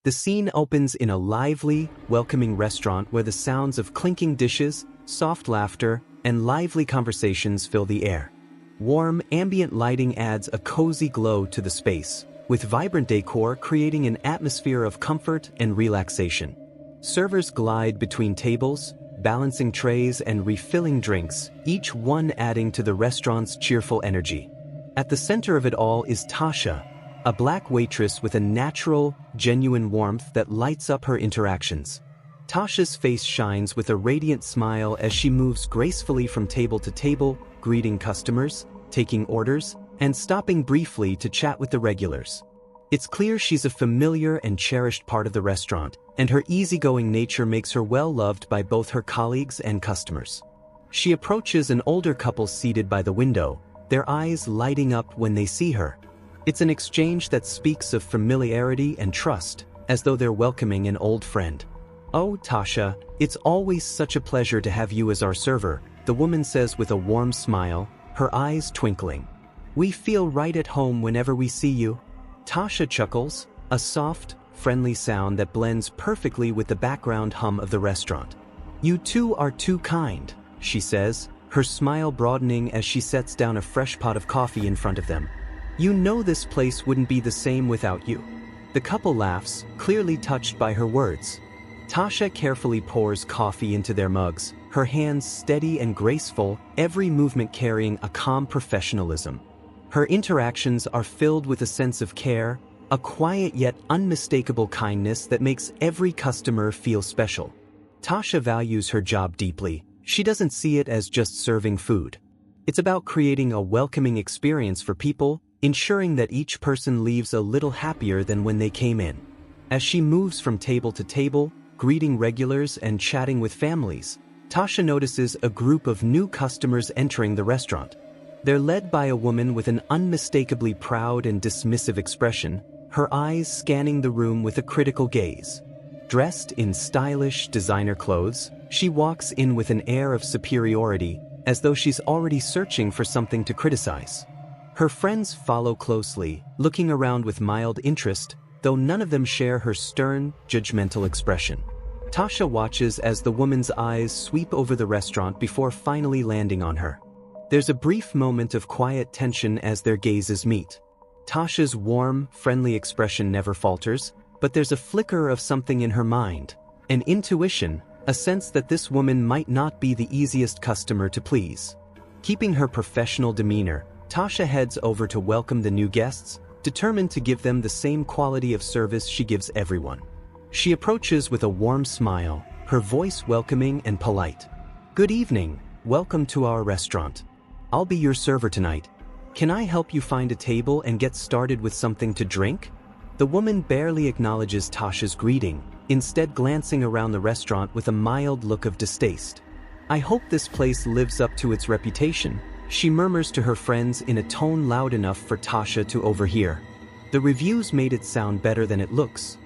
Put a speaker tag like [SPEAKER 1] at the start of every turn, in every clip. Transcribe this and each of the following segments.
[SPEAKER 1] The scene opens in a lively, welcoming restaurant where the sounds of clinking dishes, soft laughter, and lively conversations fill the air. Warm, ambient lighting adds a cozy glow to the space, with vibrant decor creating an atmosphere of comfort and relaxation. Servers glide between tables, balancing trays and refilling drinks, each one adding to the restaurant's cheerful energy. At the center of it all is Tasha, a black waitress with a natural, genuine warmth that lights up her interactions. Tasha's face shines with a radiant smile as she moves gracefully from table to table, greeting customers, taking orders, and stopping briefly to chat with the regulars. It's clear she's a familiar and cherished part of the restaurant, and her easygoing nature makes her well-loved by both her colleagues and customers. She approaches an older couple seated by the window, their eyes lighting up when they see her. It's an exchange that speaks of familiarity and trust, as though they're welcoming an old friend. "Oh, Tasha, it's always such a pleasure to have you as our server," the woman says with a warm smile, her eyes twinkling. "We feel right at home whenever we see you." Tasha chuckles, a soft, friendly sound that blends perfectly with the background hum of the restaurant. "You two are too kind," she says, her smile broadening as she sets down a fresh pot of coffee in front of them. "You know this place wouldn't be the same without you." The couple laughs, clearly touched by her words. Tasha carefully pours coffee into their mugs, her hands steady and graceful, every movement carrying a calm professionalism. Her interactions are filled with a sense of care, a quiet yet unmistakable kindness that makes every customer feel special. Tasha values her job deeply. She doesn't see it as just serving food. It's about creating a welcoming experience for people, ensuring that each person leaves a little happier than when they came in. As she moves from table to table, greeting regulars and chatting with families, Tasha notices a group of new customers entering the restaurant. They're led by a woman with an unmistakably proud and dismissive expression, her eyes scanning the room with a critical gaze. Dressed in stylish designer clothes, she walks in with an air of superiority, as though she's already searching for something to criticize. Her friends follow closely, looking around with mild interest, though none of them share her stern, judgmental expression. Tasha watches as the woman's eyes sweep over the restaurant before finally landing on her. There's a brief moment of quiet tension as their gazes meet. Tasha's warm, friendly expression never falters, but there's a flicker of something in her mind, an intuition, a sense that this woman might not be the easiest customer to please. Keeping her professional demeanor, Tasha heads over to welcome the new guests, determined to give them the same quality of service she gives everyone. She approaches with a warm smile, her voice welcoming and polite. "Good evening, welcome to our restaurant. I'll be your server tonight. Can I help you find a table and get started with something to drink?" The woman barely acknowledges Tasha's greeting, instead glancing around the restaurant with a mild look of distaste. "I hope this place lives up to its reputation," she murmurs to her friends in a tone loud enough for Tasha to overhear. The reviews made it sound better than it looks.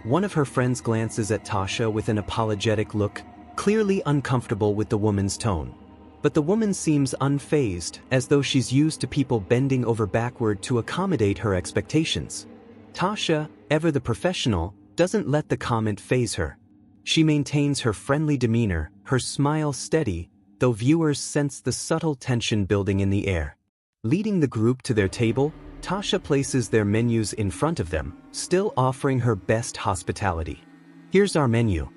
[SPEAKER 1] One of her friends glances at Tasha with an apologetic look, clearly uncomfortable with the woman's tone. But the woman seems unfazed, as though she's used to people bending over backward to accommodate her expectations. Tasha, ever the professional, doesn't let the comment faze her. She maintains her friendly demeanor, her smile steady, though viewers sense the subtle tension building in the air. Leading the group to their table, Tasha places their menus in front of them, still offering her best hospitality. "Here's our menu.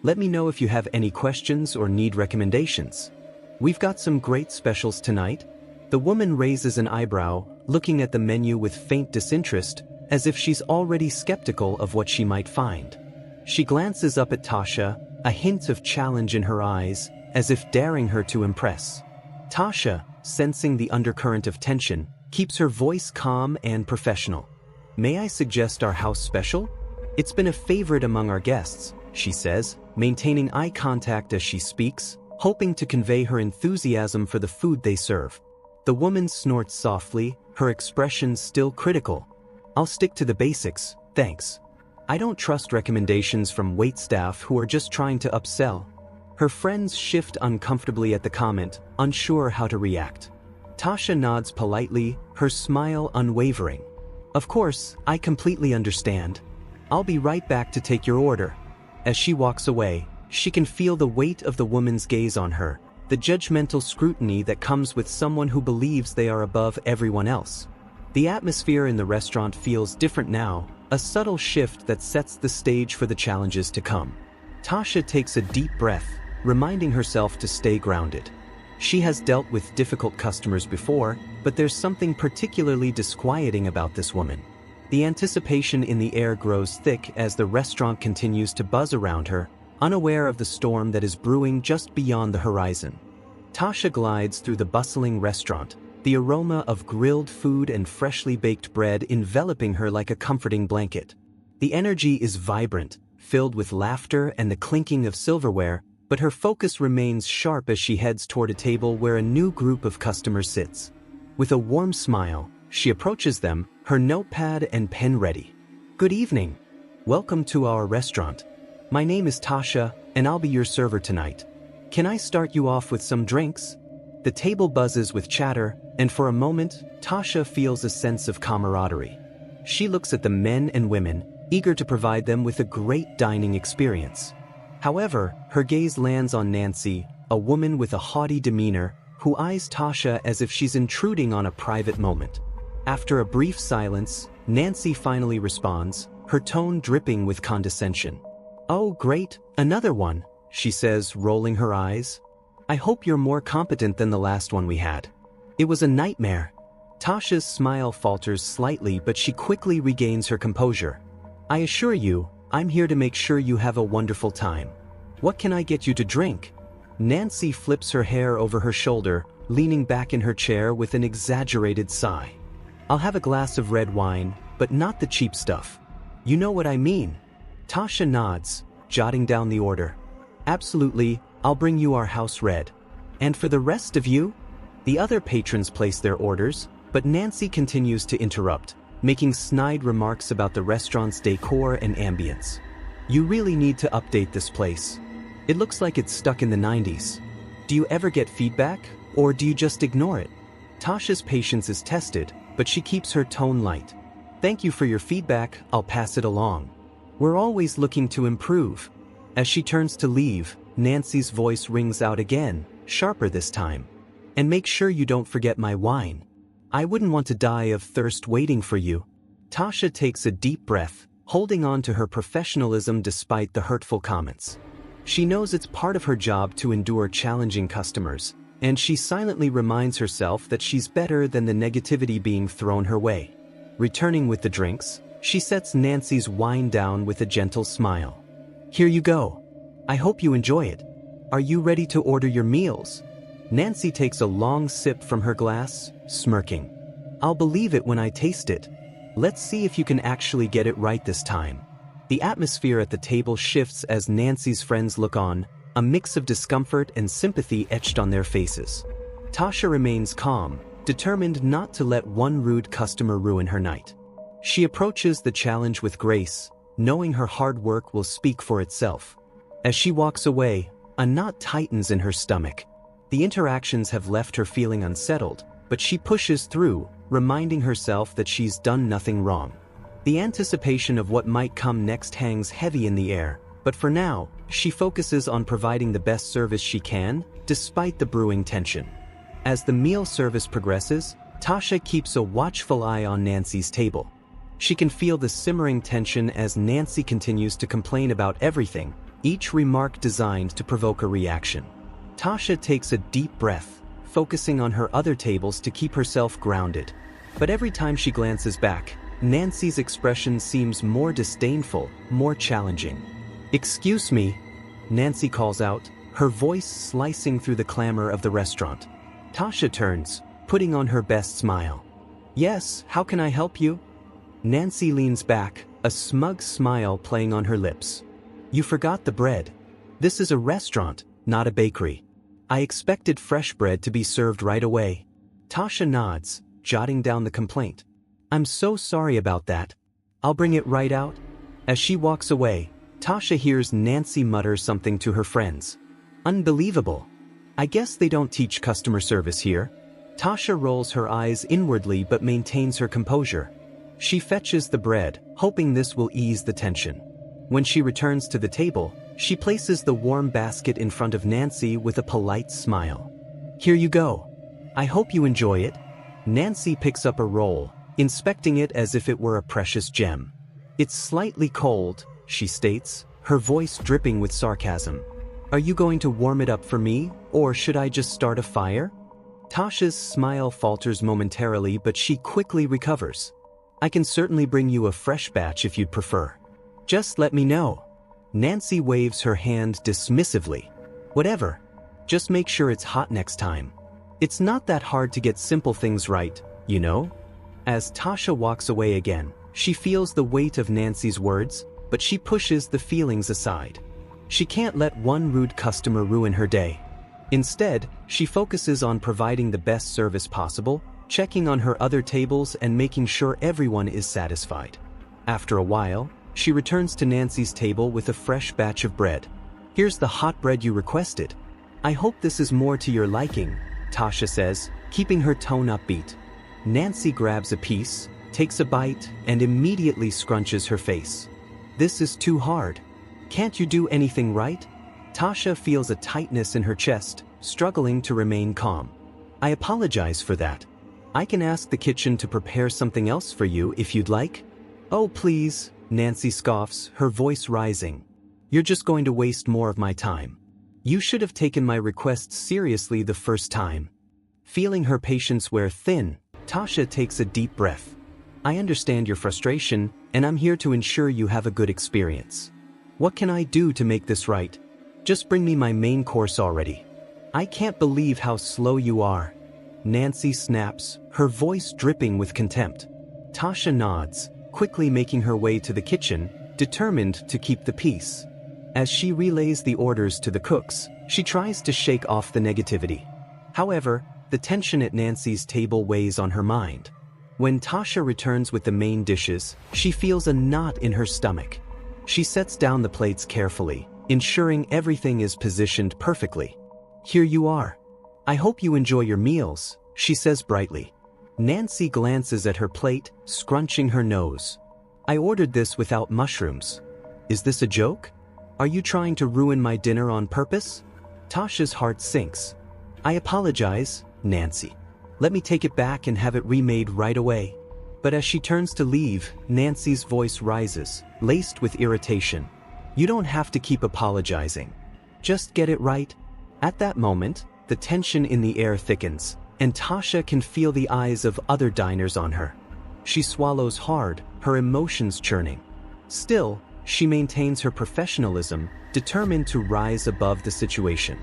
[SPEAKER 1] Let me know if you have any questions or need recommendations. We've got some great specials tonight." The woman raises an eyebrow, looking at the menu with faint disinterest, as if she's already skeptical of what she might find. She glances up at Tasha, a hint of challenge in her eyes, as if daring her to impress. Tasha, sensing the undercurrent of tension, keeps her voice calm and professional. "May I suggest our house special? It's been a favorite among our guests," she says, maintaining eye contact as she speaks, hoping to convey her enthusiasm for the food they serve. The woman snorts softly, her expression still critical. "I'll stick to the basics, thanks. I don't trust recommendations from waitstaff who are just trying to upsell." Her friends shift uncomfortably at the comment, unsure how to react. Tasha nods politely, her smile unwavering. "Of course, I completely understand. I'll be right back to take your order. As she walks away, she can feel the weight of the woman's gaze on her, the judgmental scrutiny that comes with someone who believes they are above everyone else. The atmosphere in the restaurant feels different now, a subtle shift that sets the stage for the challenges to come. Tasha takes a deep breath, reminding herself to stay grounded. She has dealt with difficult customers before, but there's something particularly disquieting about this woman. The anticipation in the air grows thick as the restaurant continues to buzz around her, unaware of the storm that is brewing just beyond the horizon. Tasha glides through the bustling restaurant, the aroma of grilled food and freshly baked bread enveloping her like a comforting blanket. The energy is vibrant, filled with laughter and the clinking of silverware, but her focus remains sharp as she heads toward a table where a new group of customers sits. With a warm smile, she approaches them, her notepad and pen ready. "Good evening. Welcome to our restaurant. My name is Tasha, and I'll be your server tonight. Can I start you off with some drinks?" The table buzzes with chatter, and for a moment, Tasha feels a sense of camaraderie. She looks at the men and women, eager to provide them with a great dining experience. However, her gaze lands on Nancy, a woman with a haughty demeanor, who eyes Tasha as if she's intruding on a private moment. After a brief silence, Nancy finally responds, her tone dripping with condescension. "Oh, great, another one," she says, rolling her eyes. "I hope you're more competent than the last one we had. It was a nightmare." Tasha's smile falters slightly, but she quickly regains her composure. "I assure you, I'm here to make sure you have a wonderful time. What can I get you to drink?" Nancy flips her hair over her shoulder, leaning back in her chair with an exaggerated sigh. "I'll have a glass of red wine, but not the cheap stuff. You know what I mean." Tasha nods, jotting down the order. "Absolutely, I'll bring you our house red. And for the rest of you?" The other patrons place their orders, but Nancy continues to interrupt, making snide remarks about the restaurant's decor and ambience. "You really need to update this place. It looks like it's stuck in the 90s. Do you ever get feedback, or do you just ignore it?" Tasha's patience is tested, but she keeps her tone light. "Thank you for your feedback, I'll pass it along. We're always looking to improve." As she turns to leave, Nancy's voice rings out again, sharper this time. "And make sure you don't forget my wine. I wouldn't want to die of thirst waiting for you." Tasha takes a deep breath, holding on to her professionalism despite the hurtful comments. She knows it's part of her job to endure challenging customers, and she silently reminds herself that she's better than the negativity being thrown her way. Returning with the drinks, she sets Nancy's wine down with a gentle smile. "Here you go. I hope you enjoy it. Are you ready to order your meals?" Nancy takes a long sip from her glass, smirking. "I'll believe it when I taste it. Let's see if you can actually get it right this time." The atmosphere at the table shifts as Nancy's friends look on, a mix of discomfort and sympathy etched on their faces. Tasha remains calm, determined not to let one rude customer ruin her night. She approaches the challenge with grace, knowing her hard work will speak for itself. As she walks away, a knot tightens in her stomach. The interactions have left her feeling unsettled, but she pushes through, reminding herself that she's done nothing wrong. The anticipation of what might come next hangs heavy in the air, but for now, she focuses on providing the best service she can, despite the brewing tension. As the meal service progresses, Tasha keeps a watchful eye on Nancy's table. She can feel the simmering tension as Nancy continues to complain about everything, each remark designed to provoke a reaction. Tasha takes a deep breath, focusing on her other tables to keep herself grounded. But every time she glances back, Nancy's expression seems more disdainful, more challenging. "Excuse me," Nancy calls out, her voice slicing through the clamor of the restaurant. Tasha turns, putting on her best smile. "Yes, how can I help you?" Nancy leans back, a smug smile playing on her lips. "You forgot the bread. This is a restaurant, not a bakery. I expected fresh bread to be served right away." Tasha nods, jotting down the complaint. "I'm so sorry about that. I'll bring it right out." As she walks away, Tasha hears Nancy mutter something to her friends. "Unbelievable. I guess they don't teach customer service here." Tasha rolls her eyes inwardly but maintains her composure. She fetches the bread, hoping this will ease the tension. When she returns to the table, she places the warm basket in front of Nancy with a polite smile. "Here you go. I hope you enjoy it." Nancy picks up a roll, inspecting it as if it were a precious gem. "It's slightly cold," she states, her voice dripping with sarcasm. "Are you going to warm it up for me, or should I just start a fire?" Tasha's smile falters momentarily, but she quickly recovers. "I can certainly bring you a fresh batch if you'd prefer. Just let me know." Nancy waves her hand dismissively. "Whatever. Just make sure it's hot next time. It's not that hard to get simple things right, you know?" As Tasha walks away again, she feels the weight of Nancy's words, but she pushes the feelings aside. She can't let one rude customer ruin her day. Instead, she focuses on providing the best service possible, checking on her other tables and making sure everyone is satisfied. After a while, she returns to Nancy's table with a fresh batch of bread. "Here's the hot bread you requested. I hope this is more to your liking," Tasha says, keeping her tone upbeat. Nancy grabs a piece, takes a bite, and immediately scrunches her face. "This is too hard. Can't you do anything right?" Tasha feels a tightness in her chest, struggling to remain calm. "I apologize for that. I can ask the kitchen to prepare something else for you if you'd like." "Oh, please," Nancy scoffs, her voice rising. "You're just going to waste more of my time. You should have taken my requests seriously the first time." Feeling her patience wear thin, Tasha takes a deep breath. "I understand your frustration, and I'm here to ensure you have a good experience. What can I do to make this right? Just bring me my main course already." "I can't believe how slow you are," Nancy snaps, her voice dripping with contempt. Tasha nods, quickly making her way to the kitchen, determined to keep the peace. As she relays the orders to the cooks, she tries to shake off the negativity. However, the tension at Nancy's table weighs on her mind. When Tasha returns with the main dishes, she feels a knot in her stomach. She sets down the plates carefully, ensuring everything is positioned perfectly. "Here you are. I hope you enjoy your meals," she says brightly. Nancy glances at her plate, scrunching her nose. "I ordered this without mushrooms. Is this a joke? Are you trying to ruin my dinner on purpose?" Tasha's heart sinks. "I apologize, Nancy. Let me take it back and have it remade right away." But as she turns to leave, Nancy's voice rises, laced with irritation. "You don't have to keep apologizing. Just get it right." At that moment, the tension in the air thickens, and Tasha can feel the eyes of other diners on her. She swallows hard, her emotions churning. Still, she maintains her professionalism, determined to rise above the situation.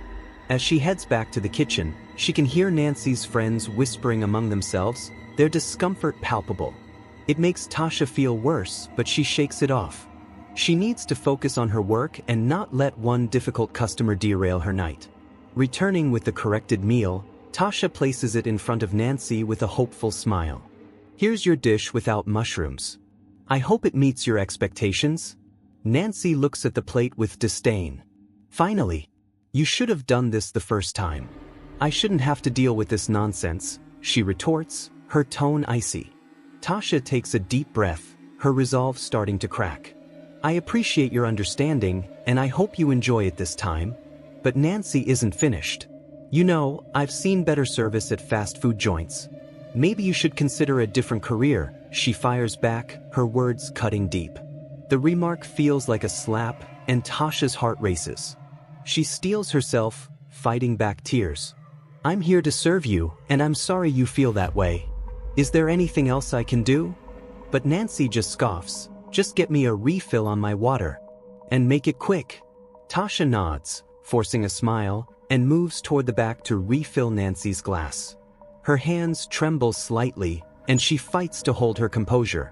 [SPEAKER 1] As she heads back to the kitchen, she can hear Nancy's friends whispering among themselves, their discomfort palpable. It makes Tasha feel worse, but she shakes it off. She needs to focus on her work and not let one difficult customer derail her night. Returning with the corrected meal, Tasha places it in front of Nancy with a hopeful smile. "Here's your dish without mushrooms. I hope it meets your expectations." Nancy looks at the plate with disdain. "Finally. You should have done this the first time. I shouldn't have to deal with this nonsense," she retorts, her tone icy. Tasha takes a deep breath, her resolve starting to crack. "I appreciate your understanding, and I hope you enjoy it this time." But Nancy isn't finished. "You know, I've seen better service at fast food joints. Maybe you should consider a different career," she fires back, her words cutting deep. The remark feels like a slap, and Tasha's heart races. She steels herself, fighting back tears. "I'm here to serve you, and I'm sorry you feel that way. Is there anything else I can do?" But Nancy just scoffs. "Just get me a refill on my water. And make it quick." Tasha nods, forcing a smile, and moves toward the back to refill Nancy's glass. Her hands tremble slightly, and she fights to hold her composure.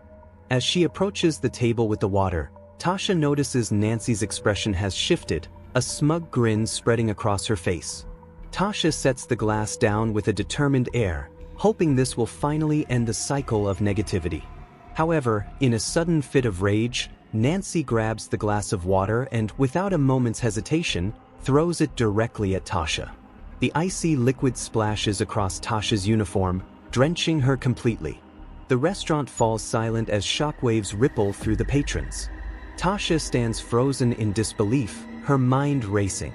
[SPEAKER 1] As she approaches the table with the water, Tasha notices Nancy's expression has shifted, a smug grin spreading across her face. Tasha sets the glass down with a determined air, hoping this will finally end the cycle of negativity. However, in a sudden fit of rage, Nancy grabs the glass of water and, without a moment's hesitation, throws it directly at Tasha. The icy liquid splashes across Tasha's uniform, drenching her completely. The restaurant falls silent as shockwaves ripple through the patrons. Tasha stands frozen in disbelief, her mind racing.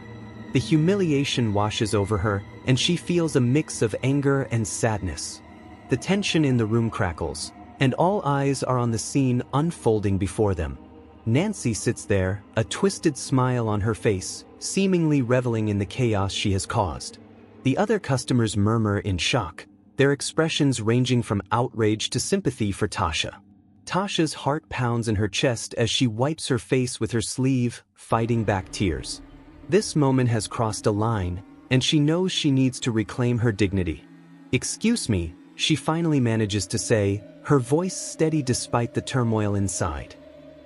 [SPEAKER 1] The humiliation washes over her, and she feels a mix of anger and sadness. The tension in the room crackles, and all eyes are on the scene unfolding before them. Nancy sits there, a twisted smile on her face, seemingly reveling in the chaos she has caused. The other customers murmur in shock, their expressions ranging from outrage to sympathy for Tasha. Tasha's heart pounds in her chest as she wipes her face with her sleeve, fighting back tears. This moment has crossed a line, and she knows she needs to reclaim her dignity. "Excuse me," she finally manages to say, her voice steady despite the turmoil inside.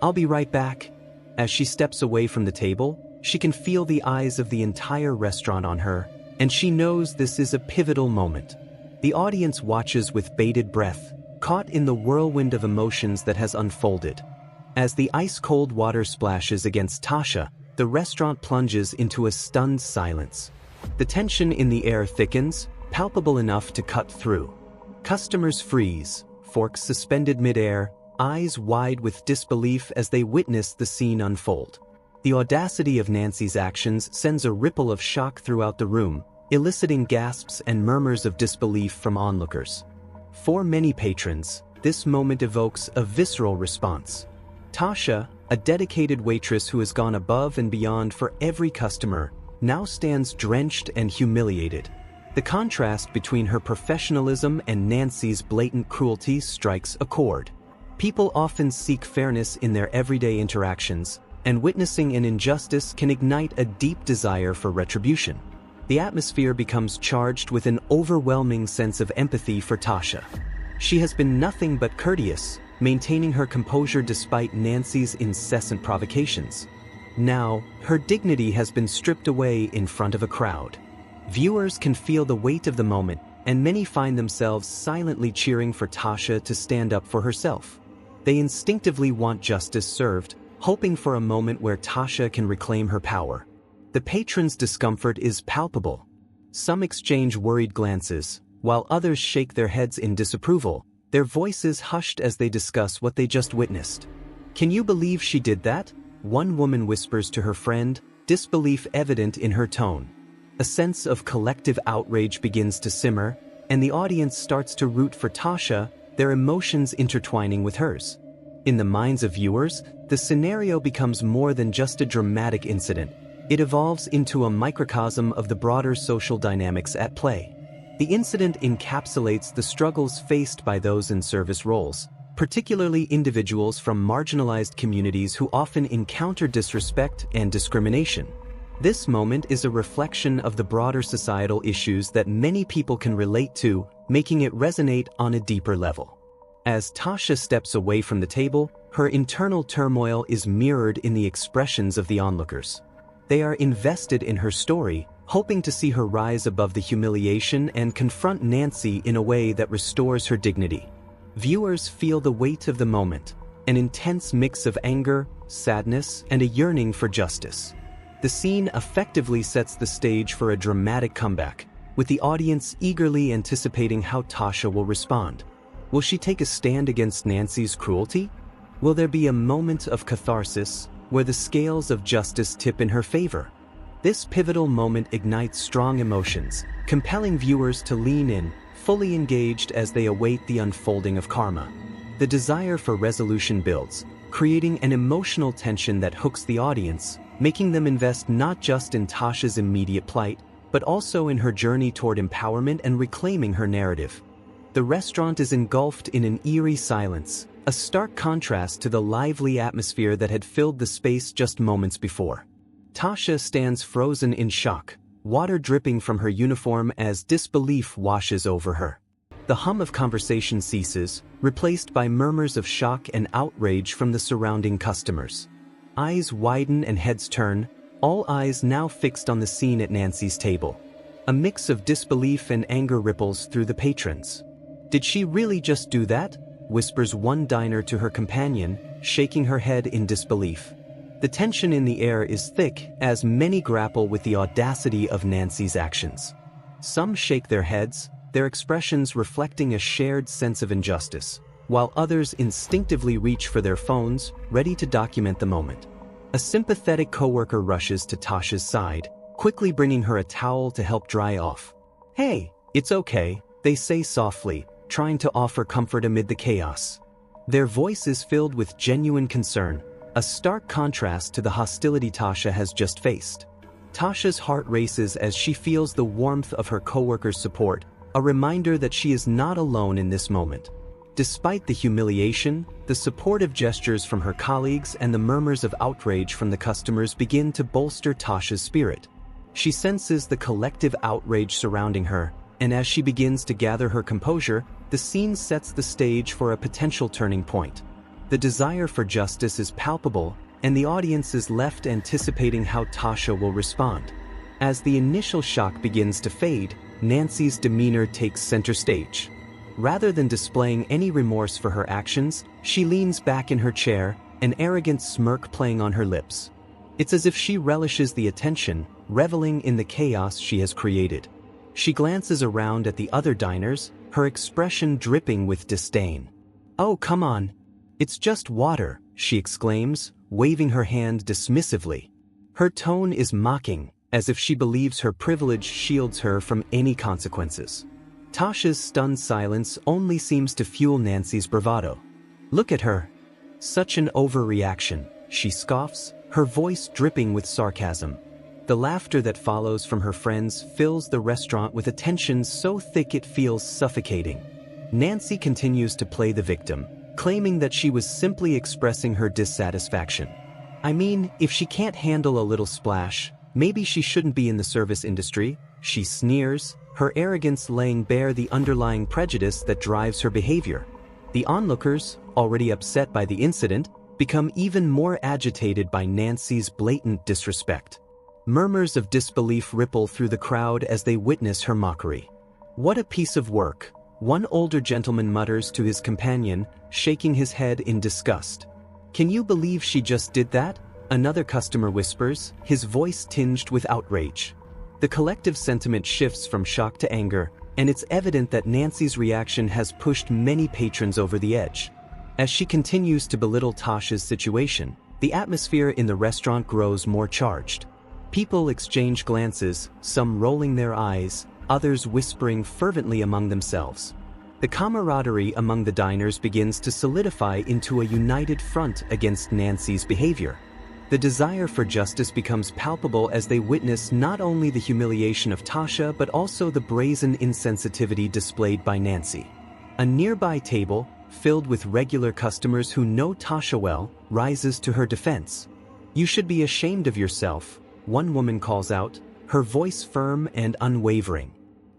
[SPEAKER 1] "I'll be right back." As she steps away from the table, she can feel the eyes of the entire restaurant on her, and she knows this is a pivotal moment. The audience watches with bated breath, caught in the whirlwind of emotions that has unfolded. As the ice-cold water splashes against Tasha, the restaurant plunges into a stunned silence. The tension in the air thickens, palpable enough to cut through. Customers freeze, forks suspended midair, eyes wide with disbelief as they witness the scene unfold. The audacity of Nancy's actions sends a ripple of shock throughout the room, eliciting gasps and murmurs of disbelief from onlookers. For many patrons, this moment evokes a visceral response. Tasha, a dedicated waitress who has gone above and beyond for every customer, now stands drenched and humiliated. The contrast between her professionalism and Nancy's blatant cruelty strikes a chord. People often seek fairness in their everyday interactions, and witnessing an injustice can ignite a deep desire for retribution. The atmosphere becomes charged with an overwhelming sense of empathy for Tasha. She has been nothing but courteous, maintaining her composure despite Nancy's incessant provocations. Now, her dignity has been stripped away in front of a crowd. Viewers can feel the weight of the moment, and many find themselves silently cheering for Tasha to stand up for herself. They instinctively want justice served, hoping for a moment where Tasha can reclaim her power. The patrons' discomfort is palpable. Some exchange worried glances, while others shake their heads in disapproval, their voices hushed as they discuss what they just witnessed. "Can you believe she did that?" one woman whispers to her friend, disbelief evident in her tone. A sense of collective outrage begins to simmer, and the audience starts to root for Tasha, their emotions intertwining with hers. In the minds of viewers, the scenario becomes more than just a dramatic incident. It evolves into a microcosm of the broader social dynamics at play. The incident encapsulates the struggles faced by those in service roles, particularly individuals from marginalized communities who often encounter disrespect and discrimination. This moment is a reflection of the broader societal issues that many people can relate to, making it resonate on a deeper level. As Tasha steps away from the table, her internal turmoil is mirrored in the expressions of the onlookers. They are invested in her story, hoping to see her rise above the humiliation and confront Nancy in a way that restores her dignity. Viewers feel the weight of the moment, an intense mix of anger, sadness, and a yearning for justice. The scene effectively sets the stage for a dramatic comeback, with the audience eagerly anticipating how Tasha will respond. Will she take a stand against Nancy's cruelty? Will there be a moment of catharsis, where the scales of justice tip in her favor? This pivotal moment ignites strong emotions, compelling viewers to lean in, fully engaged as they await the unfolding of karma. The desire for resolution builds, creating an emotional tension that hooks the audience, making them invest not just in Tasha's immediate plight, but also in her journey toward empowerment and reclaiming her narrative. The restaurant is engulfed in an eerie silence, a stark contrast to the lively atmosphere that had filled the space just moments before. Tasha stands frozen in shock, water dripping from her uniform as disbelief washes over her. The hum of conversation ceases, replaced by murmurs of shock and outrage from the surrounding customers. Eyes widen and heads turn, all eyes now fixed on the scene at Nancy's table. A mix of disbelief and anger ripples through the patrons. "Did she really just do that?" whispers one diner to her companion, shaking her head in disbelief. The tension in the air is thick as many grapple with the audacity of Nancy's actions. Some shake their heads, their expressions reflecting a shared sense of injustice. while others instinctively reach for their phones, ready to document the moment. A sympathetic coworker rushes to Tasha's side, quickly bringing her a towel to help dry off. "Hey, it's okay," they say softly, trying to offer comfort amid the chaos. Their voice is filled with genuine concern, a stark contrast to the hostility Tasha has just faced. Tasha's heart races as she feels the warmth of her coworkers' support, a reminder that she is not alone in this moment. Despite the humiliation, the supportive gestures from her colleagues and the murmurs of outrage from the customers begin to bolster Tasha's spirit. She senses the collective outrage surrounding her, and as she begins to gather her composure, the scene sets the stage for a potential turning point. The desire for justice is palpable, and the audience is left anticipating how Tasha will respond. As the initial shock begins to fade, Nancy's demeanor takes center stage. Rather than displaying any remorse for her actions, she leans back in her chair, an arrogant smirk playing on her lips. It's as if she relishes the attention, reveling in the chaos she has created. She glances around at the other diners, her expression dripping with disdain. "Oh, come on. It's just water," she exclaims, waving her hand dismissively. Her tone is mocking, as if she believes her privilege shields her from any consequences. Tasha's stunned silence only seems to fuel Nancy's bravado. "Look at her. Such an overreaction," she scoffs, her voice dripping with sarcasm. The laughter that follows from her friends fills the restaurant with a tension so thick it feels suffocating. Nancy continues to play the victim, claiming that she was simply expressing her dissatisfaction. "I mean, if she can't handle a little splash, maybe she shouldn't be in the service industry," she sneers, her arrogance laying bare the underlying prejudice that drives her behavior. The onlookers, already upset by the incident, become even more agitated by Nancy's blatant disrespect. Murmurs of disbelief ripple through the crowd as they witness her mockery. "What a piece of work," one older gentleman mutters to his companion, shaking his head in disgust. "Can you believe she just did that?" another customer whispers, his voice tinged with outrage. The collective sentiment shifts from shock to anger, and it's evident that Nancy's reaction has pushed many patrons over the edge. As she continues to belittle Tasha's situation, the atmosphere in the restaurant grows more charged. People exchange glances, some rolling their eyes, others whispering fervently among themselves. The camaraderie among the diners begins to solidify into a united front against Nancy's behavior. The desire for justice becomes palpable as they witness not only the humiliation of Tasha but also the brazen insensitivity displayed by Nancy. A nearby table, filled with regular customers who know Tasha well, rises to her defense. "You should be ashamed of yourself," one woman calls out, her voice firm and unwavering.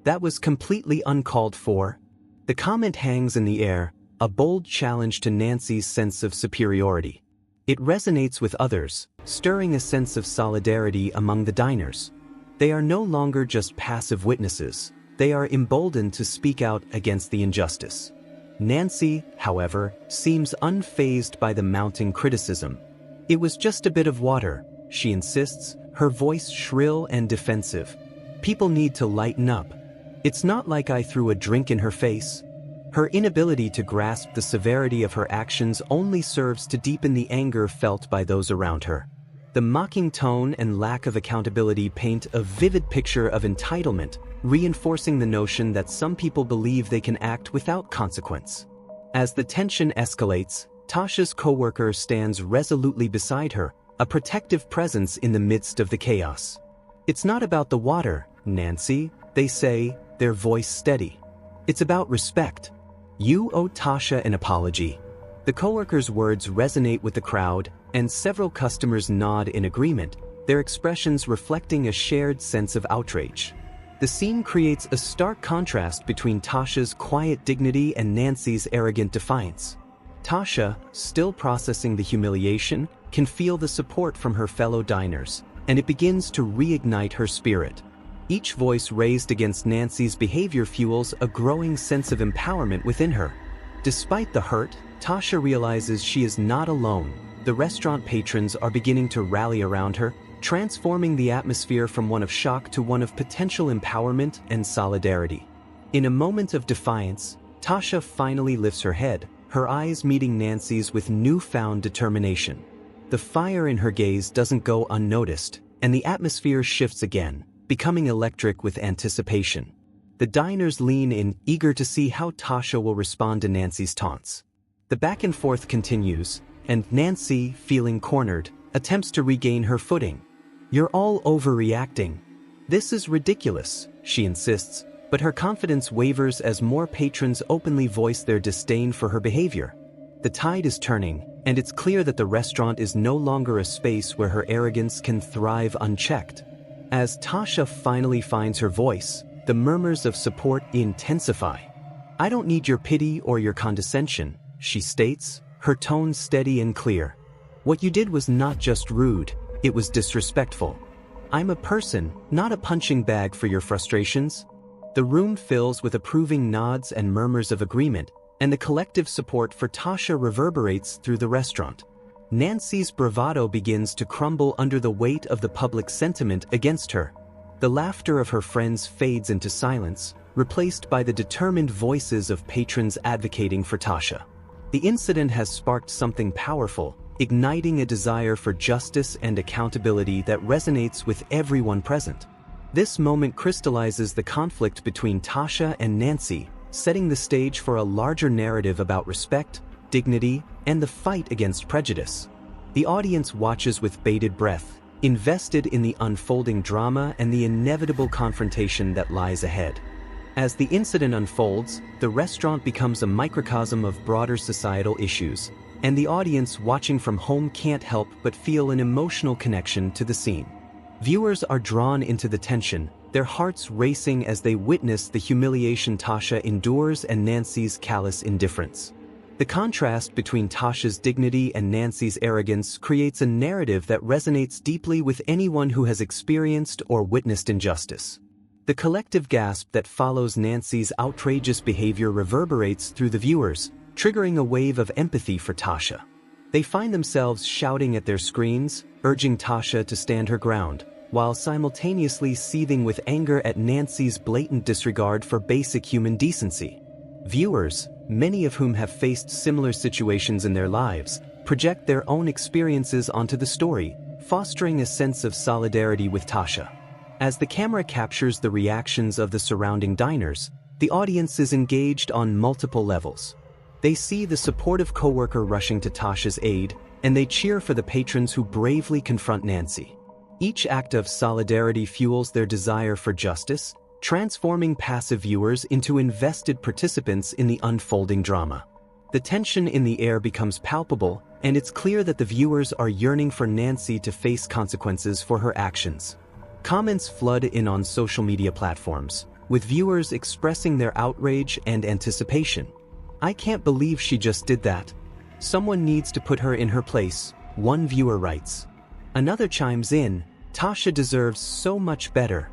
[SPEAKER 1] "That was completely uncalled for." The comment hangs in the air, a bold challenge to Nancy's sense of superiority. It resonates with others, stirring a sense of solidarity among the diners. They are no longer just passive witnesses, they are emboldened to speak out against the injustice. Nancy, however, seems unfazed by the mounting criticism. "It was just a bit of water," she insists, her voice shrill and defensive. "People need to lighten up. It's not like I threw a drink in her face." Her inability to grasp the severity of her actions only serves to deepen the anger felt by those around her. The mocking tone and lack of accountability paint a vivid picture of entitlement, reinforcing the notion that some people believe they can act without consequence. As the tension escalates, Tasha's coworker stands resolutely beside her, a protective presence in the midst of the chaos. "It's not about the water, Nancy," they say, their voice steady. "It's about respect. You owe Tasha an apology." The coworker's words resonate with the crowd, and several customers nod in agreement, their expressions reflecting a shared sense of outrage. The scene creates a stark contrast between Tasha's quiet dignity and Nancy's arrogant defiance. Tasha, still processing the humiliation, can feel the support from her fellow diners, and it begins to reignite her spirit. Each voice raised against Nancy's behavior fuels a growing sense of empowerment within her. Despite the hurt, Tasha realizes she is not alone. The restaurant patrons are beginning to rally around her, transforming the atmosphere from one of shock to one of potential empowerment and solidarity. In a moment of defiance, Tasha finally lifts her head, her eyes meeting Nancy's with newfound determination. The fire in her gaze doesn't go unnoticed, and the atmosphere shifts again, becoming electric with anticipation. The diners lean in, eager to see how Tasha will respond to Nancy's taunts. The back and forth continues, and Nancy, feeling cornered, attempts to regain her footing. "You're all overreacting. This is ridiculous," she insists, but her confidence wavers as more patrons openly voice their disdain for her behavior. The tide is turning, and it's clear that the restaurant is no longer a space where her arrogance can thrive unchecked. As Tasha finally finds her voice, the murmurs of support intensify. "I don't need your pity or your condescension," she states, her tone steady and clear. "What you did was not just rude, it was disrespectful. I'm a person, not a punching bag for your frustrations." The room fills with approving nods and murmurs of agreement, and the collective support for Tasha reverberates through the restaurant. Nancy's bravado begins to crumble under the weight of the public sentiment against her. The laughter of her friends fades into silence, replaced by the determined voices of patrons advocating for Tasha. The incident has sparked something powerful, igniting a desire for justice and accountability that resonates with everyone present. This moment crystallizes the conflict between Tasha and Nancy, setting the stage for a larger narrative about respect, dignity, and the fight against prejudice. The audience watches with bated breath, invested in the unfolding drama and the inevitable confrontation that lies ahead. As the incident unfolds, the restaurant becomes a microcosm of broader societal issues, and the audience watching from home can't help but feel an emotional connection to the scene. Viewers are drawn into the tension, their hearts racing as they witness the humiliation Tasha endures and Nancy's callous indifference. The contrast between Tasha's dignity and Nancy's arrogance creates a narrative that resonates deeply with anyone who has experienced or witnessed injustice. The collective gasp that follows Nancy's outrageous behavior reverberates through the viewers, triggering a wave of empathy for Tasha. They find themselves shouting at their screens, urging Tasha to stand her ground, while simultaneously seething with anger at Nancy's blatant disregard for basic human decency. Viewers, many of whom have faced similar situations in their lives, project their own experiences onto the story, fostering a sense of solidarity with Tasha. As the camera captures the reactions of the surrounding diners, the audience is engaged on multiple levels. They see the supportive coworker rushing to Tasha's aid, and they cheer for the patrons who bravely confront Nancy. Each act of solidarity fuels their desire for justice, transforming passive viewers into invested participants in the unfolding drama. The tension in the air becomes palpable, and it's clear that the viewers are yearning for Nancy to face consequences for her actions. Comments flood in on social media platforms, with viewers expressing their outrage and anticipation. "I can't believe she just did that. Someone needs to put her in her place," one viewer writes. Another chimes in, "Tasha deserves so much better.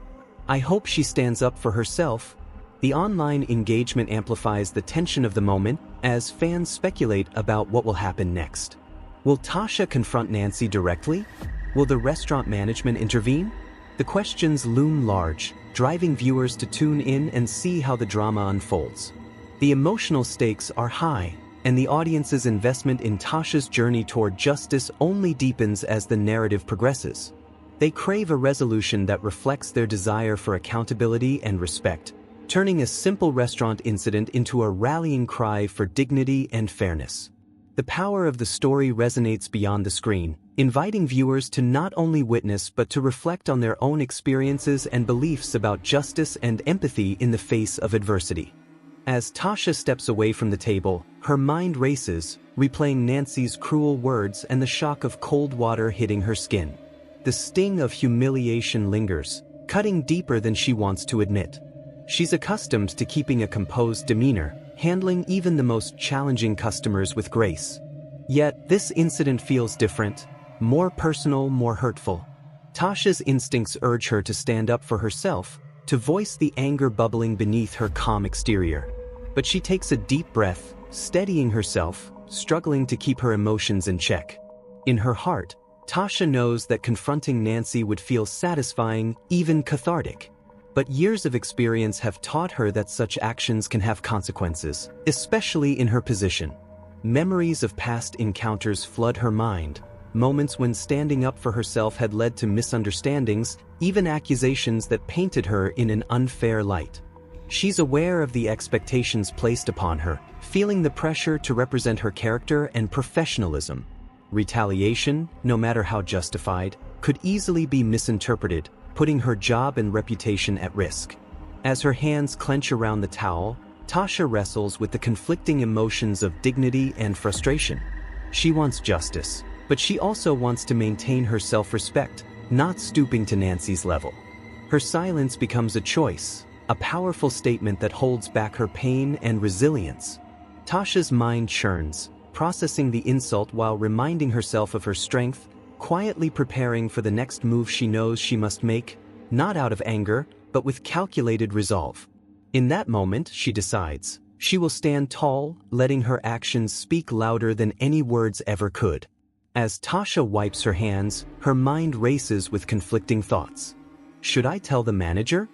[SPEAKER 1] I hope she stands up for herself." The online engagement amplifies the tension of the moment as fans speculate about what will happen next. Will Tasha confront Nancy directly? Will the restaurant management intervene? The questions loom large, driving viewers to tune in and see how the drama unfolds. The emotional stakes are high, and the audience's investment in Tasha's journey toward justice only deepens as the narrative progresses. They crave a resolution that reflects their desire for accountability and respect, turning a simple restaurant incident into a rallying cry for dignity and fairness. The power of the story resonates beyond the screen, inviting viewers to not only witness but to reflect on their own experiences and beliefs about justice and empathy in the face of adversity. As Tasha steps away from the table, her mind races, replaying Nancy's cruel words and the shock of cold water hitting her skin. The sting of humiliation lingers, cutting deeper than she wants to admit. She's accustomed to keeping a composed demeanor, handling even the most challenging customers with grace. Yet, this incident feels different, more personal, more hurtful. Tasha's instincts urge her to stand up for herself, to voice the anger bubbling beneath her calm exterior. But she takes a deep breath, steadying herself, struggling to keep her emotions in check. In her heart, Tasha knows that confronting Nancy would feel satisfying, even cathartic. But years of experience have taught her that such actions can have consequences, especially in her position. Memories of past encounters flood her mind, moments when standing up for herself had led to misunderstandings, even accusations that painted her in an unfair light. She's aware of the expectations placed upon her, feeling the pressure to represent her character and professionalism. Retaliation, no matter how justified, could easily be misinterpreted, putting her job and reputation at risk. As her hands clench around the towel, Tasha wrestles with the conflicting emotions of dignity and frustration. She wants justice, but she also wants to maintain her self-respect, not stooping to Nancy's level. Her silence becomes a choice, a powerful statement that holds back her pain and resilience. Tasha's mind churns, processing the insult while reminding herself of her strength, quietly preparing for the next move she knows she must make, not out of anger, but with calculated resolve. In that moment, she decides, she will stand tall, letting her actions speak louder than any words ever could. As Tasha wipes her hands, her mind races with conflicting thoughts. Should I tell the manager?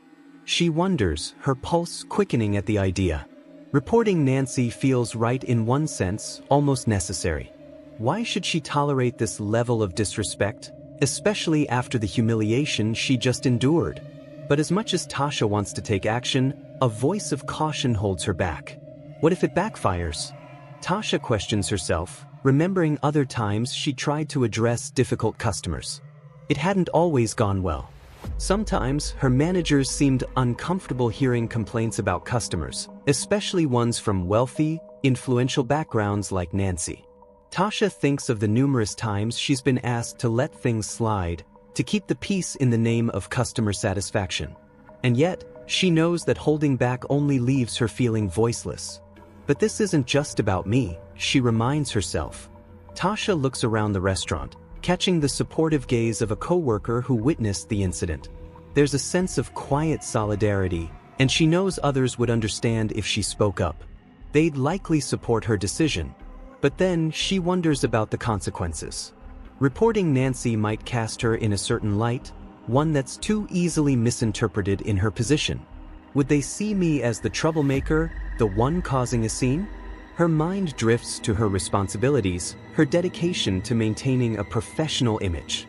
[SPEAKER 1] She wonders, her pulse quickening at the idea. Reporting Nancy feels right in one sense, almost necessary. Why should she tolerate this level of disrespect, especially after the humiliation she just endured? But as much as Tasha wants to take action, a voice of caution holds her back. What if it backfires? Tasha questions herself, remembering other times she tried to address difficult customers. It hadn't always gone well. Sometimes, her managers seemed uncomfortable hearing complaints about customers, especially ones from wealthy, influential backgrounds like Nancy. Tasha thinks of the numerous times she's been asked to let things slide, to keep the peace in the name of customer satisfaction. And yet, she knows that holding back only leaves her feeling voiceless. But this isn't just about me, she reminds herself. Tasha looks around the restaurant, catching the supportive gaze of a coworker who witnessed the incident. There's a sense of quiet solidarity, and she knows others would understand if she spoke up. They'd likely support her decision. But then she wonders about the consequences. Reporting Nancy might cast her in a certain light, one that's too easily misinterpreted in her position. Would they see me as the troublemaker, the one causing a scene? Her mind drifts to her responsibilities, her dedication to maintaining a professional image.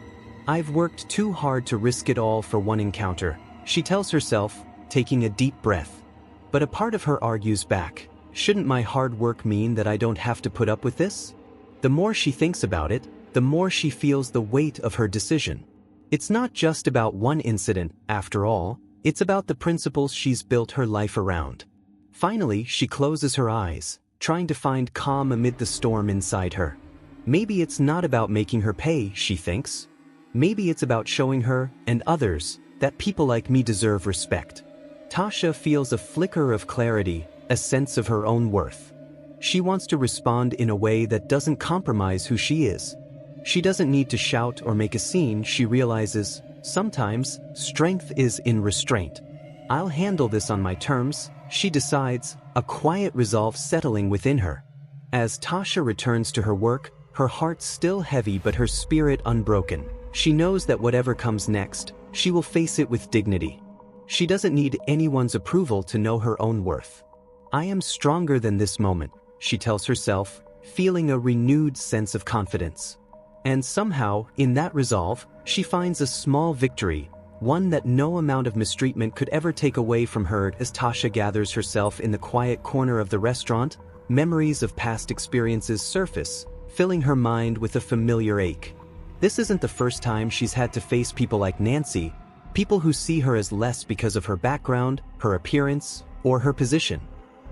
[SPEAKER 1] I've worked too hard to risk it all for one encounter, she tells herself, taking a deep breath. But a part of her argues back. Shouldn't my hard work mean that I don't have to put up with this? The more she thinks about it, the more she feels the weight of her decision. It's not just about one incident, after all, it's about the principles she's built her life around. Finally, she closes her eyes, trying to find calm amid the storm inside her. Maybe it's not about making her pay, she thinks. Maybe it's about showing her, and others, that people like me deserve respect. Tasha feels a flicker of clarity, a sense of her own worth. She wants to respond in a way that doesn't compromise who she is. She doesn't need to shout or make a scene. She realizes, sometimes, strength is in restraint. I'll handle this on my terms, she decides, a quiet resolve settling within her. As Tasha returns to her work, her heart still heavy but her spirit unbroken. She knows that whatever comes next, she will face it with dignity. She doesn't need anyone's approval to know her own worth. I am stronger than this moment, she tells herself, feeling a renewed sense of confidence. And somehow, in that resolve, she finds a small victory, one that no amount of mistreatment could ever take away from her. As Tasha gathers herself in the quiet corner of the restaurant, memories of past experiences surface, filling her mind with a familiar ache. This isn't the first time she's had to face people like Nancy, people who see her as less because of her background, her appearance, or her position.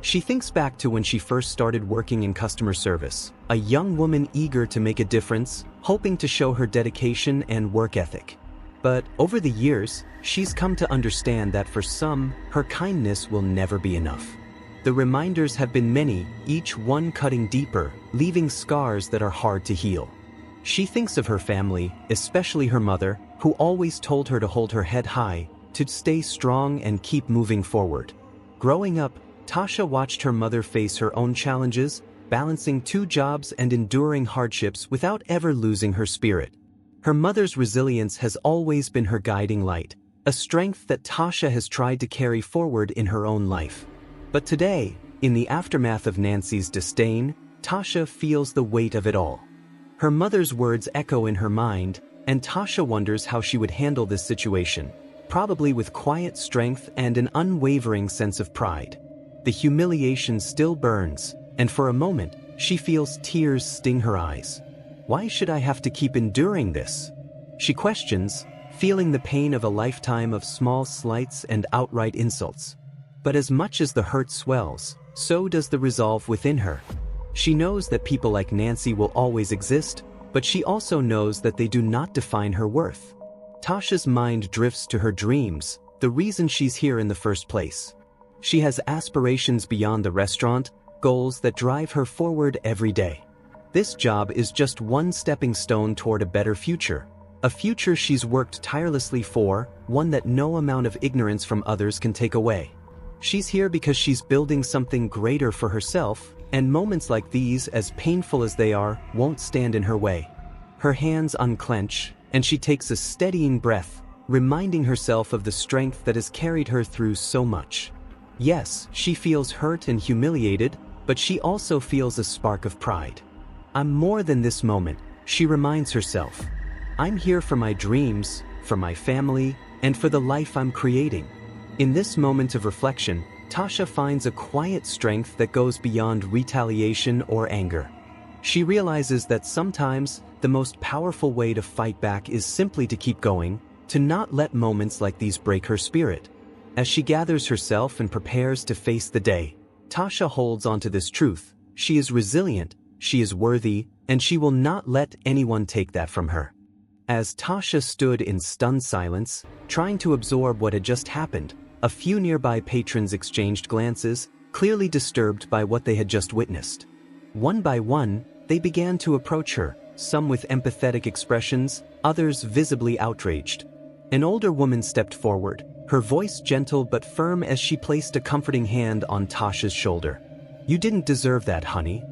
[SPEAKER 1] She thinks back to when she first started working in customer service, a young woman eager to make a difference, hoping to show her dedication and work ethic. But over the years, she's come to understand that for some, her kindness will never be enough. The reminders have been many, each one cutting deeper, leaving scars that are hard to heal. She thinks of her family, especially her mother, who always told her to hold her head high, to stay strong and keep moving forward. Growing up, Tasha watched her mother face her own challenges, balancing 2 jobs and enduring hardships without ever losing her spirit. Her mother's resilience has always been her guiding light, a strength that Tasha has tried to carry forward in her own life. But today, in the aftermath of Nancy's disdain, Tasha feels the weight of it all. Her mother's words echo in her mind, and Tasha wonders how she would handle this situation, probably with quiet strength and an unwavering sense of pride. The humiliation still burns, and for a moment, she feels tears sting her eyes. Why should I have to keep enduring this? She questions, feeling the pain of a lifetime of small slights and outright insults. But as much as the hurt swells, so does the resolve within her. She knows that people like Nancy will always exist, but she also knows that they do not define her worth. Tasha's mind drifts to her dreams, the reason she's here in the first place. She has aspirations beyond the restaurant, goals that drive her forward every day. This job is just one stepping stone toward a better future, a future she's worked tirelessly for, one that no amount of ignorance from others can take away. She's here because she's building something greater for herself, and moments like these, as painful as they are, won't stand in her way. Her hands unclench, and she takes a steadying breath, reminding herself of the strength that has carried her through so much. Yes, she feels hurt and humiliated, but she also feels a spark of pride. I'm more than this moment, she reminds herself. I'm here for my dreams, for my family, and for the life I'm creating. In this moment of reflection, Tasha finds a quiet strength that goes beyond retaliation or anger. She realizes that sometimes the most powerful way to fight back is simply to keep going, to not let moments like these break her spirit. As she gathers herself and prepares to face the day, Tasha holds onto this truth. She is resilient, she is worthy, and she will not let anyone take that from her. As Tasha stood in stunned silence, trying to absorb what had just happened, a few nearby patrons exchanged glances, clearly disturbed by what they had just witnessed. One by one, they began to approach her, some with empathetic expressions, others visibly outraged. An older woman stepped forward, her voice gentle but firm as she placed a comforting hand on Tasha's shoulder. "You didn't deserve that, honey."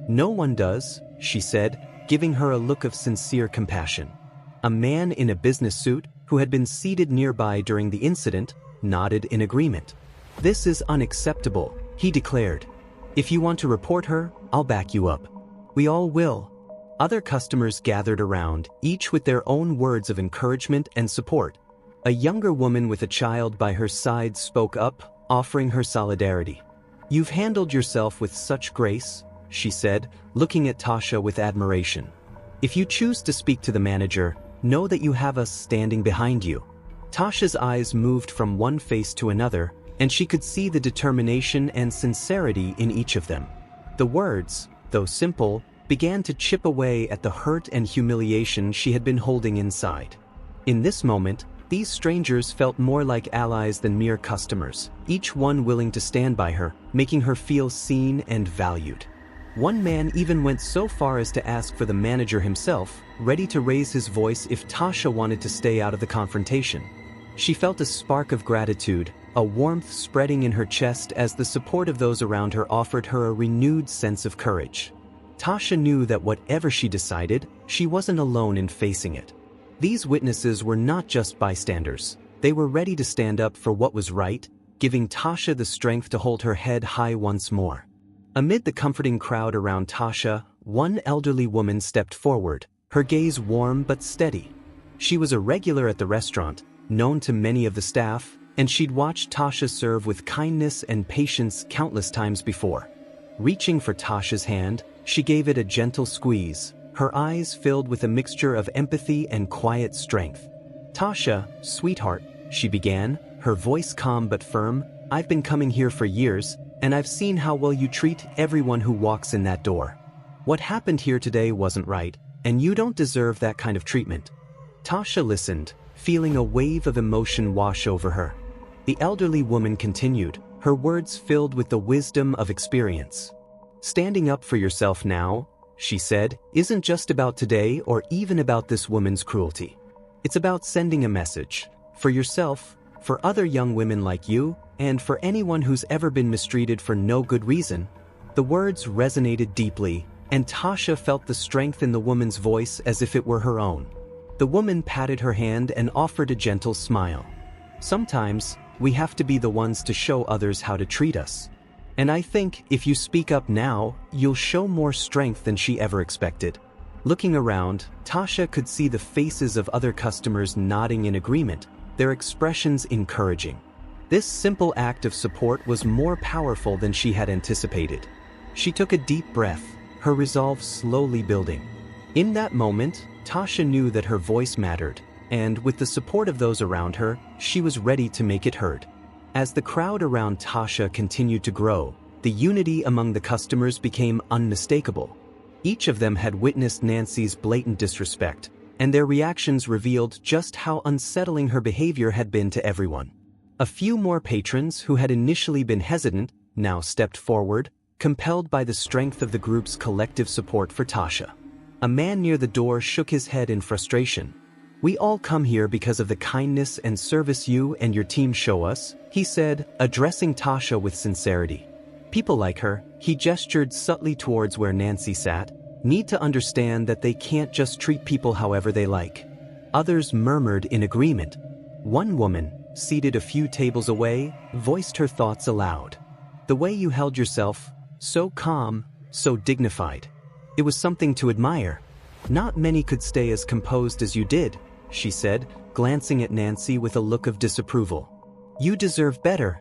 [SPEAKER 1] "No one does," she said, giving her a look of sincere compassion. A man in a business suit, who had been seated nearby during the incident, nodded in agreement. "This is unacceptable," he declared. "If you want to report her, I'll back you up." "We all will." Other customers gathered around, each with their own words of encouragement and support. A younger woman with a child by her side spoke up, offering her solidarity. "You've handled yourself with such grace," she said, looking at Tasha with admiration. "If you choose to speak to the manager, know that you have us standing behind you." Tasha's eyes moved from one face to another, and she could see the determination and sincerity in each of them. The words, though simple, began to chip away at the hurt and humiliation she had been holding inside. In this moment, these strangers felt more like allies than mere customers, each one willing to stand by her, making her feel seen and valued. One man even went so far as to ask for the manager himself, ready to raise his voice if Tasha wanted to stay out of the confrontation. She felt a spark of gratitude, a warmth spreading in her chest as the support of those around her offered her a renewed sense of courage. Tasha knew that whatever she decided, she wasn't alone in facing it. These witnesses were not just bystanders. They were ready to stand up for what was right, giving Tasha the strength to hold her head high once more. Amid the comforting crowd around Tasha, one elderly woman stepped forward, her gaze warm but steady. She was a regular at the restaurant, known to many of the staff, and she'd watched Tasha serve with kindness and patience countless times before. Reaching for Tasha's hand, she gave it a gentle squeeze, her eyes filled with a mixture of empathy and quiet strength. "Tasha, sweetheart," she began, her voice calm but firm, "I've been coming here for years, and I've seen how well you treat everyone who walks in that door. What happened here today wasn't right, and you don't deserve that kind of treatment." Tasha listened, feeling a wave of emotion wash over her. The elderly woman continued, her words filled with the wisdom of experience. "Standing up for yourself now," she said, "isn't just about today or even about this woman's cruelty. It's about sending a message. For yourself, for other young women like you, and for anyone who's ever been mistreated for no good reason." The words resonated deeply, and Tasha felt the strength in the woman's voice as if it were her own. The woman patted her hand and offered a gentle smile. "Sometimes, we have to be the ones to show others how to treat us." And I think if you speak up now, you'll show more strength than she ever expected. Looking around, Tasha could see the faces of other customers nodding in agreement, their expressions encouraging. This simple act of support was more powerful than she had anticipated. She took a deep breath, her resolve slowly building. In that moment, Tasha knew that her voice mattered, and with the support of those around her, she was ready to make it heard. As the crowd around Tasha continued to grow, the unity among the customers became unmistakable. Each of them had witnessed Nancy's blatant disrespect, and their reactions revealed just how unsettling her behavior had been to everyone. A few more patrons who had initially been hesitant now stepped forward, compelled by the strength of the group's collective support for Tasha. A man near the door shook his head in frustration. "We all come here because of the kindness and service you and your team show us," he said, addressing Tasha with sincerity. "People like her," he gestured subtly towards where Nancy sat, "need to understand that they can't just treat people however they like." Others murmured in agreement. One woman, seated a few tables away, voiced her thoughts aloud. "The way you held yourself, so calm, so dignified. It was something to admire. Not many could stay as composed as you did," she said, glancing at Nancy with a look of disapproval. "You deserve better."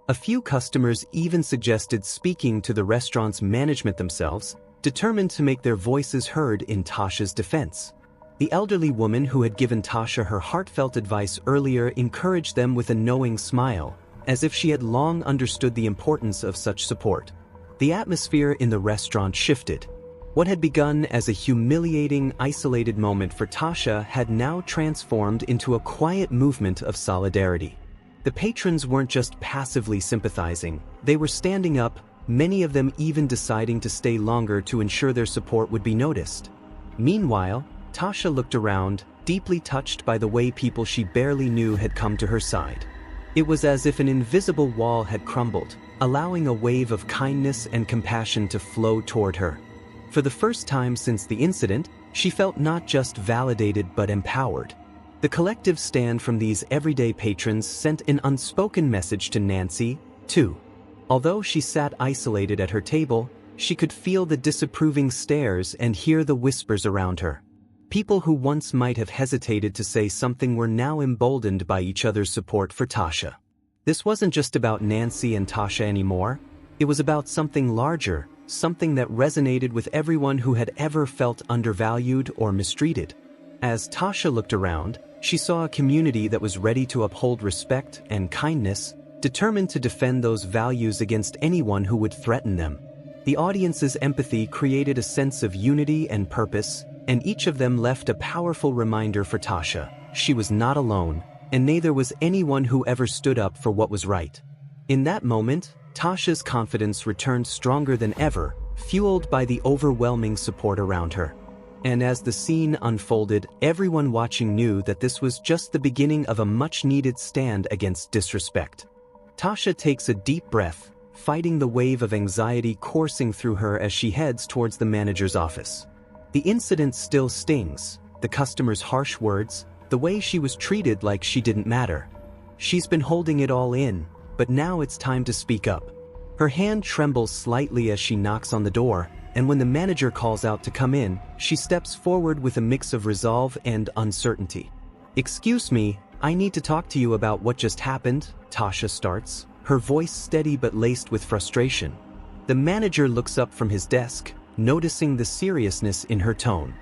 [SPEAKER 1] A few customers even suggested speaking to the restaurant's management themselves, determined to make their voices heard in Tasha's defense. The elderly woman who had given Tasha her heartfelt advice earlier encouraged them with a knowing smile, as if she had long understood the importance of such support. The atmosphere in the restaurant shifted. What had begun as a humiliating, isolated moment for Tasha had now transformed into a quiet movement of solidarity. The patrons weren't just passively sympathizing, they were standing up, many of them even deciding to stay longer to ensure their support would be noticed. Meanwhile, Tasha looked around, deeply touched by the way people she barely knew had come to her side. It was as if an invisible wall had crumbled, allowing a wave of kindness and compassion to flow toward her. For the first time since the incident, she felt not just validated but empowered. The collective stand from these everyday patrons sent an unspoken message to Nancy, too. Although she sat isolated at her table, she could feel the disapproving stares and hear the whispers around her. People who once might have hesitated to say something were now emboldened by each other's support for Tasha. This wasn't just about Nancy and Tasha anymore. It was about something larger, something that resonated with everyone who had ever felt undervalued or mistreated. As Tasha looked around, she saw a community that was ready to uphold respect and kindness, determined to defend those values against anyone who would threaten them. The audience's empathy created a sense of unity and purpose, and each of them left a powerful reminder for Tasha. She was not alone, and neither was anyone who ever stood up for what was right. In that moment, Tasha's confidence returned stronger than ever, fueled by the overwhelming support around her. And as the scene unfolded, everyone watching knew that this was just the beginning of a much-needed stand against disrespect. Tasha takes a deep breath, fighting the wave of anxiety coursing through her as she heads towards the manager's office. The incident still stings, the customer's harsh words, the way she was treated like she didn't matter. She's been holding it all in, but now it's time to speak up. Her hand trembles slightly as she knocks on the door, and when the manager calls out to come in, she steps forward with a mix of resolve and uncertainty. "Excuse me, I need to talk to you about what just happened," Tasha starts, her voice steady but laced with frustration. The manager looks up from his desk, noticing the seriousness in her tone.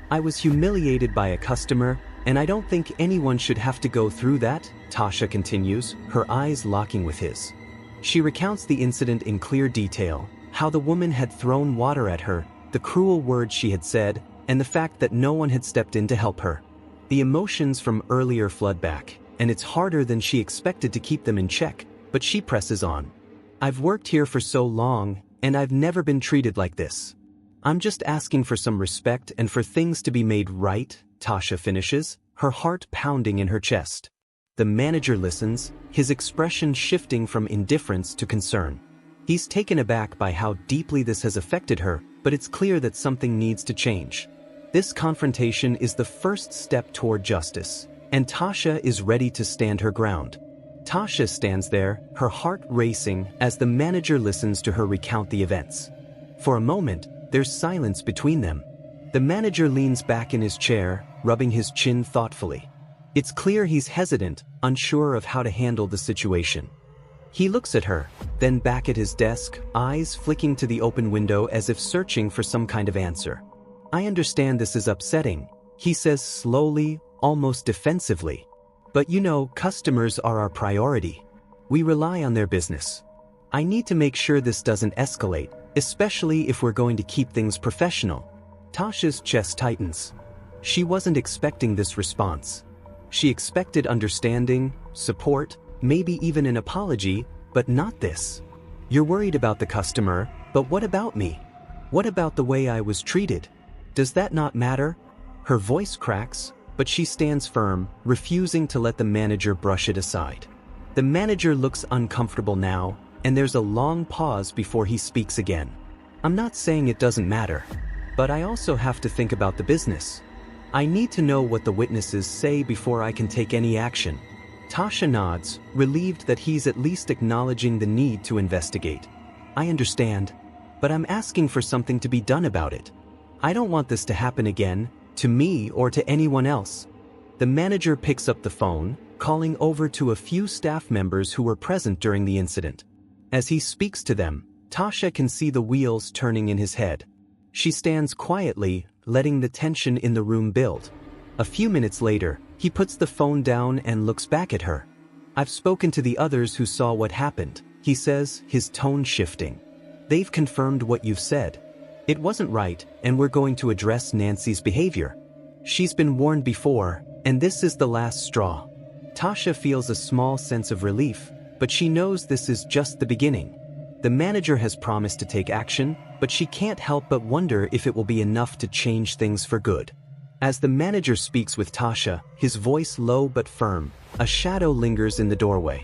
[SPEAKER 1] "I was humiliated by a customer, and I don't think anyone should have to go through that," Tasha continues, her eyes locking with his. She recounts the incident in clear detail, how the woman had thrown water at her, the cruel words she had said, and the fact that no one had stepped in to help her. The emotions from earlier flood back, and it's harder than she expected to keep them in check, but she presses on. "I've worked here for so long, and I've never been treated like this. I'm just asking for some respect and for things to be made right," Tasha finishes, her heart pounding in her chest. The manager listens, his expression shifting from indifference to concern. He's taken aback by how deeply this has affected her, but it's clear that something needs to change. This confrontation is the first step toward justice, and Tasha is ready to stand her ground. Tasha stands there, her heart racing as the manager listens to her recount the events. For a moment, there's silence between them. The manager leans back in his chair, rubbing his chin thoughtfully. It's clear he's hesitant, unsure of how to handle the situation. He looks at her, then back at his desk, eyes flicking to the open window as if searching for some kind of answer. "I understand this is upsetting," he says slowly, almost defensively. "But you know, customers are our priority. We rely on their business. I need to make sure this doesn't escalate, especially if we're going to keep things professional." Tasha's chest tightens. She wasn't expecting this response. She expected understanding, support, maybe even an apology, but not this. "You're worried about the customer, but what about me? What about the way I was treated? Does that not matter?" Her voice cracks, but she stands firm, refusing to let the manager brush it aside. The manager looks uncomfortable now, and there's a long pause before he speaks again. "I'm not saying it doesn't matter, but I also have to think about the business. I need to know what the witnesses say before I can take any action." Tasha nods, relieved that he's at least acknowledging the need to investigate. "I understand, but I'm asking for something to be done about it. I don't want this to happen again, to me or to anyone else." The manager picks up the phone, calling over to a few staff members who were present during the incident. As he speaks to them, Tasha can see the wheels turning in his head. She stands quietly, letting the tension in the room build. A few minutes later, he puts the phone down and looks back at her. "I've spoken to the others who saw what happened," he says, his tone shifting. "They've confirmed what you've said. It wasn't right, and we're going to address Nancy's behavior. She's been warned before, and this is the last straw." Tasha feels a small sense of relief, but she knows this is just the beginning. The manager has promised to take action, but she can't help but wonder if it will be enough to change things for good. As the manager speaks with Tasha, his voice low but firm, a shadow lingers in the doorway.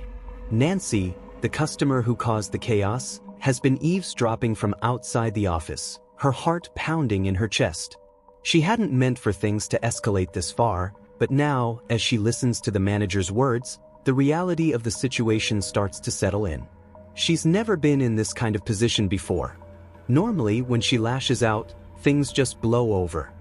[SPEAKER 1] Nancy, the customer who caused the chaos, has been eavesdropping from outside the office, her heart pounding in her chest. She hadn't meant for things to escalate this far, but now, as she listens to the manager's words, the reality of the situation starts to settle in. She's never been in this kind of position before. Normally, when she lashes out, things just blow over.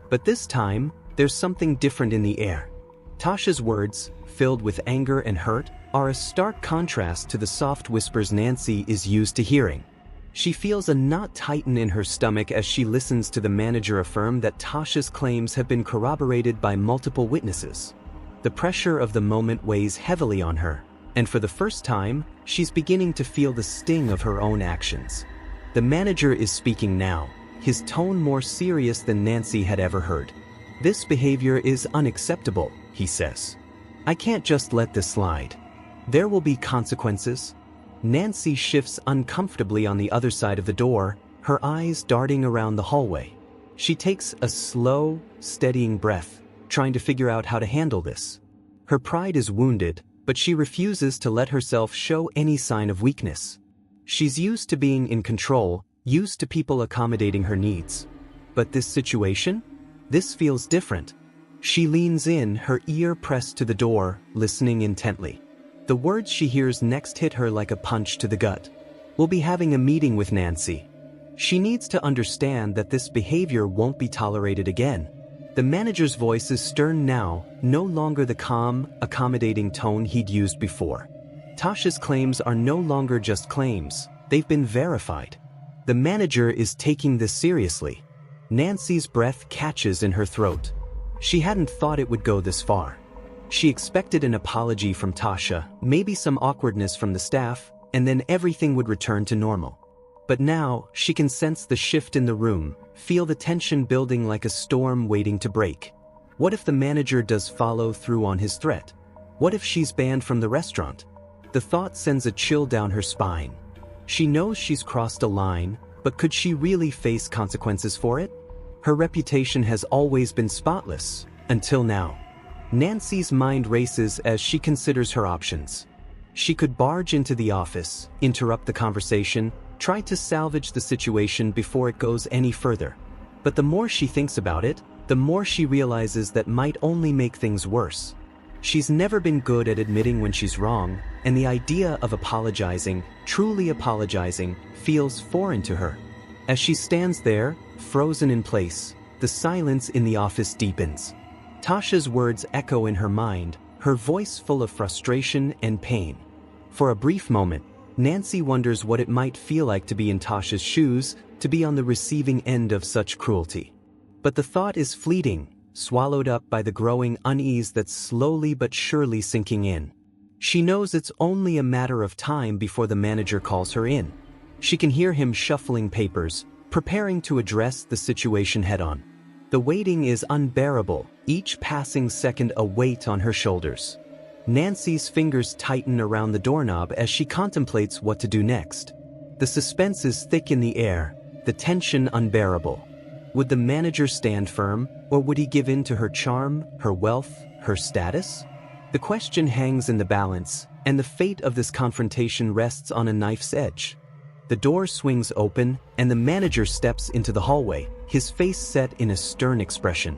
[SPEAKER 1] But this time, there's something different in the air. Tasha's words, filled with anger and hurt, are a stark contrast to the soft whispers Nancy is used to hearing. She feels a knot tighten in her stomach as she listens to the manager affirm that Tasha's claims have been corroborated by multiple witnesses. The pressure of the moment weighs heavily on her, and for the first time, she's beginning to feel the sting of her own actions. The manager is speaking now, his tone more serious than Nancy had ever heard. "This behavior is unacceptable," he says. "I can't just let this slide. There will be consequences." Nancy shifts uncomfortably on the other side of the door, her eyes darting around the hallway. She takes a slow, steadying breath, trying to figure out how to handle this. Her pride is wounded, but she refuses to let herself show any sign of weakness. She's used to being in control, used to people accommodating her needs. But this situation? This feels different. She leans in, her ear pressed to the door, listening intently. The words she hears next hit her like a punch to the gut. "We'll be having a meeting with Nancy. She needs to understand that this behavior won't be tolerated again." The manager's voice is stern now, no longer the calm, accommodating tone he'd used before. Tasha's claims are no longer just claims, they've been verified. The manager is taking this seriously. Nancy's breath catches in her throat. She hadn't thought it would go this far. She expected an apology from Tasha, maybe some awkwardness from the staff, and then everything would return to normal. But now, she can sense the shift in the room, feel the tension building like a storm waiting to break. What if the manager does follow through on his threat? What if she's banned from the restaurant? The thought sends a chill down her spine. She knows she's crossed a line, but could she really face consequences for it? Her reputation has always been spotless, until now. Nancy's mind races as she considers her options. She could barge into the office, interrupt the conversation, try to salvage the situation before it goes any further. But the more she thinks about it, the more she realizes that might only make things worse. She's never been good at admitting when she's wrong, and the idea of apologizing, truly apologizing, feels foreign to her. As she stands there, frozen in place, the silence in the office deepens. Tasha's words echo in her mind, her voice full of frustration and pain. For a brief moment, Nancy wonders what it might feel like to be in Tasha's shoes, to be on the receiving end of such cruelty. But the thought is fleeting, swallowed up by the growing unease that's slowly but surely sinking in. She knows it's only a matter of time before the manager calls her in. She can hear him shuffling papers, preparing to address the situation head-on. The waiting is unbearable, each passing second a weight on her shoulders. Nancy's fingers tighten around the doorknob as she contemplates what to do next. The suspense is thick in the air, the tension unbearable. Would the manager stand firm, or would he give in to her charm, her wealth, her status? The question hangs in the balance, and the fate of this confrontation rests on a knife's edge. The door swings open, and the manager steps into the hallway, his face set in a stern expression.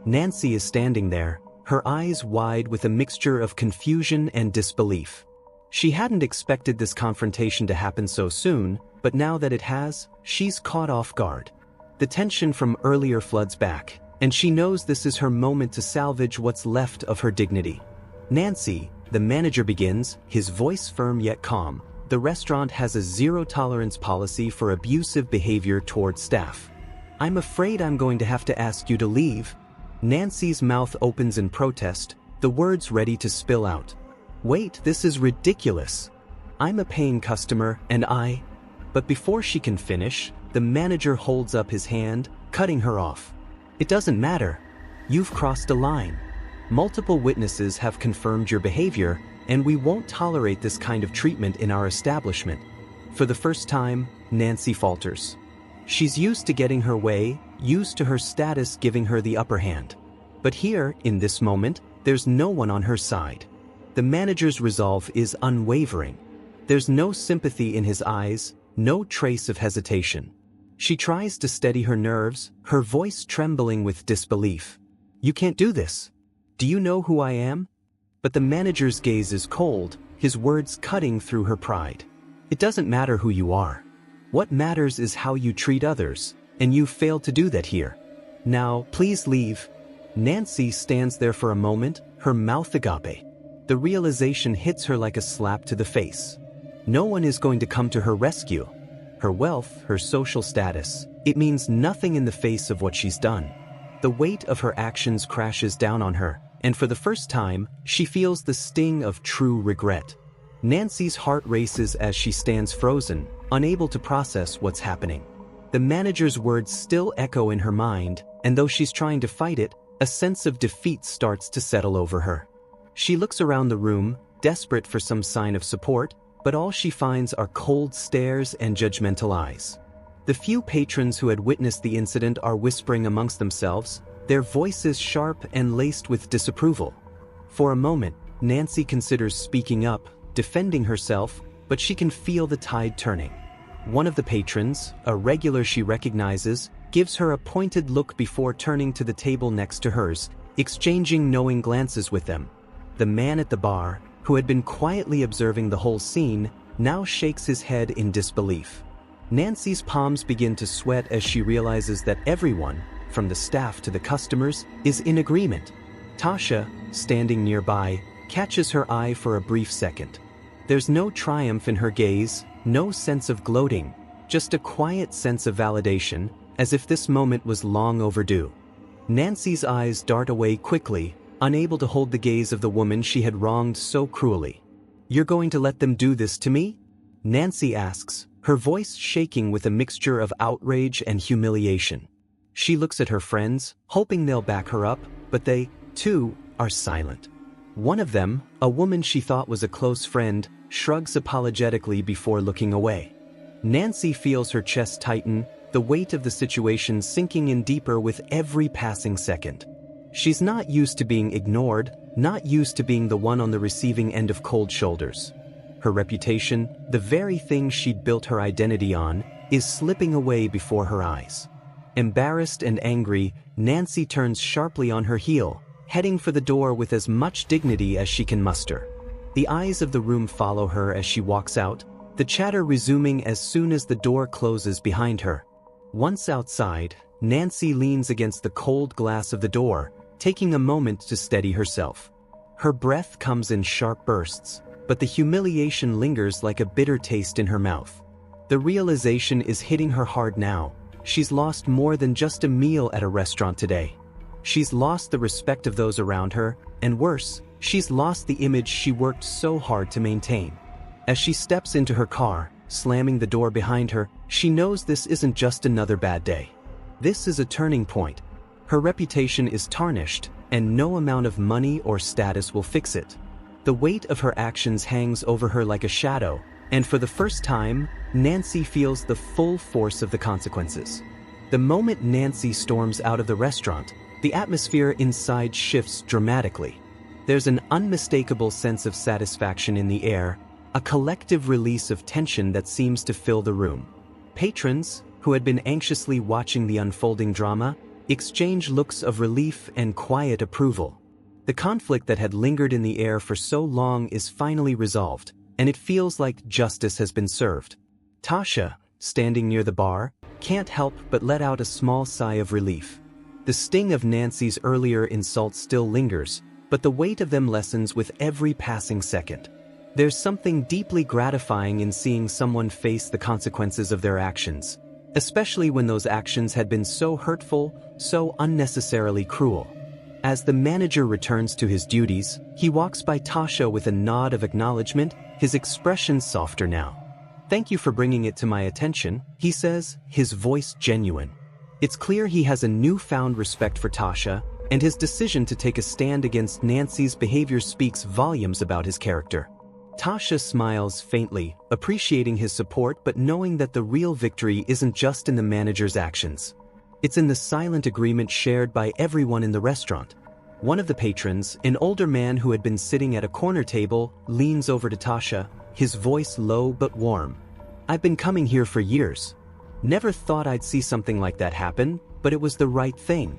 [SPEAKER 1] Nancy is standing there, her eyes wide with a mixture of confusion and disbelief. She hadn't expected this confrontation to happen so soon, but now that it has, she's caught off guard. The tension from earlier floods back, and she knows this is her moment to salvage what's left of her dignity. "Nancy," the manager begins, his voice firm yet calm. "The restaurant has a zero-tolerance policy for abusive behavior toward staff. I'm afraid I'm going to have to ask you to leave." Nancy's mouth opens in protest, the words ready to spill out. "Wait, this is ridiculous. I'm a paying customer, and I..." But before she can finish, the manager holds up his hand, cutting her off. "It doesn't matter. You've crossed a line. Multiple witnesses have confirmed your behavior, and we won't tolerate this kind of treatment in our establishment." For the first time, Nancy falters. She's used to getting her way, used to her status giving her the upper hand. But here, in this moment, there's no one on her side. The manager's resolve is unwavering. There's no sympathy in his eyes, no trace of hesitation. She tries to steady her nerves, her voice trembling with disbelief. "You can't do this. Do you know who I am?" But the manager's gaze is cold, his words cutting through her pride. "It doesn't matter who you are. What matters is how you treat others, and you failed to do that here. Now, please leave." Nancy stands there for a moment, her mouth agape. The realization hits her like a slap to the face. No one is going to come to her rescue. Her wealth, her social status, it means nothing in the face of what she's done. The weight of her actions crashes down on her, and for the first time, she feels the sting of true regret. Nancy's heart races as she stands frozen, unable to process what's happening. The manager's words still echo in her mind, and though she's trying to fight it, a sense of defeat starts to settle over her. She looks around the room, desperate for some sign of support, but all she finds are cold stares and judgmental eyes. The few patrons who had witnessed the incident are whispering amongst themselves, their voices sharp and laced with disapproval. For a moment, Nancy considers speaking up, defending herself, but she can feel the tide turning. One of the patrons, a regular she recognizes, gives her a pointed look before turning to the table next to hers, exchanging knowing glances with them. The man at the bar, who had been quietly observing the whole scene, now shakes his head in disbelief. Nancy's palms begin to sweat as she realizes that everyone, from the staff to the customers, is in agreement. Tasha, standing nearby, catches her eye for a brief second. There's no triumph in her gaze, no sense of gloating, just a quiet sense of validation, as if this moment was long overdue. Nancy's eyes dart away quickly, unable to hold the gaze of the woman she had wronged so cruelly. "You're going to let them do this to me?" Nancy asks, her voice shaking with a mixture of outrage and humiliation. She looks at her friends, hoping they'll back her up, but they, too, are silent. One of them, a woman she thought was a close friend, shrugs apologetically before looking away. Nancy feels her chest tighten, the weight of the situation sinking in deeper with every passing second. She's not used to being ignored, not used to being the one on the receiving end of cold shoulders. Her reputation, the very thing she'd built her identity on, is slipping away before her eyes. Embarrassed and angry, Nancy turns sharply on her heel, heading for the door with as much dignity as she can muster. The eyes of the room follow her as she walks out, the chatter resuming as soon as the door closes behind her. Once outside, Nancy leans against the cold glass of the door, taking a moment to steady herself. Her breath comes in sharp bursts, but the humiliation lingers like a bitter taste in her mouth. The realization is hitting her hard now. She's lost more than just a meal at a restaurant today. She's lost the respect of those around her, and worse, she's lost the image she worked so hard to maintain. As she steps into her car, slamming the door behind her, she knows this isn't just another bad day. This is a turning point. Her reputation is tarnished, and no amount of money or status will fix it. The weight of her actions hangs over her like a shadow, and for the first time, Nancy feels the full force of the consequences. The moment Nancy storms out of the restaurant, the atmosphere inside shifts dramatically. There's an unmistakable sense of satisfaction in the air, a collective release of tension that seems to fill the room. Patrons, who had been anxiously watching the unfolding drama, exchange looks of relief and quiet approval. The conflict that had lingered in the air for so long is finally resolved, and it feels like justice has been served. Tasha, standing near the bar, can't help but let out a small sigh of relief. The sting of Nancy's earlier insults still lingers, but the weight of them lessens with every passing second. There's something deeply gratifying in seeing someone face the consequences of their actions, especially when those actions had been so hurtful, so unnecessarily cruel. As the manager returns to his duties, he walks by Tasha with a nod of acknowledgement, his expression softer now. "Thank you for bringing it to my attention," he says, his voice genuine. It's clear he has a newfound respect for Tasha, and his decision to take a stand against Nancy's behavior speaks volumes about his character. Tasha smiles faintly, appreciating his support but knowing that the real victory isn't just in the manager's actions. It's in the silent agreement shared by everyone in the restaurant. One of the patrons, an older man who had been sitting at a corner table, leans over to Tasha, his voice low but warm. "I've been coming here for years. Never thought I'd see something like that happen, but it was the right thing."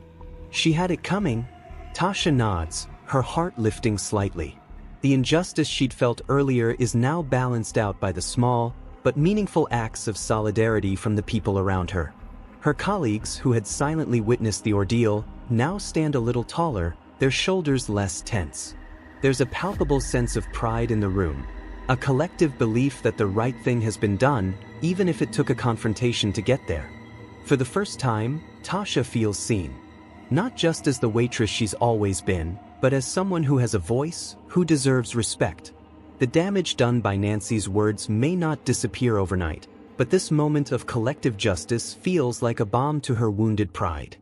[SPEAKER 1] "She had it coming." Tasha nods, her heart lifting slightly. The injustice she'd felt earlier is now balanced out by the small, but meaningful acts of solidarity from the people around her. Her colleagues, who had silently witnessed the ordeal, now stand a little taller, their shoulders less tense. There's a palpable sense of pride in the room, a collective belief that the right thing has been done, even if it took a confrontation to get there. For the first time, Tasha feels seen. Not just as the waitress she's always been, but as someone who has a voice, who deserves respect. The damage done by Nancy's words may not disappear overnight, but this moment of collective justice feels like a balm to her wounded pride.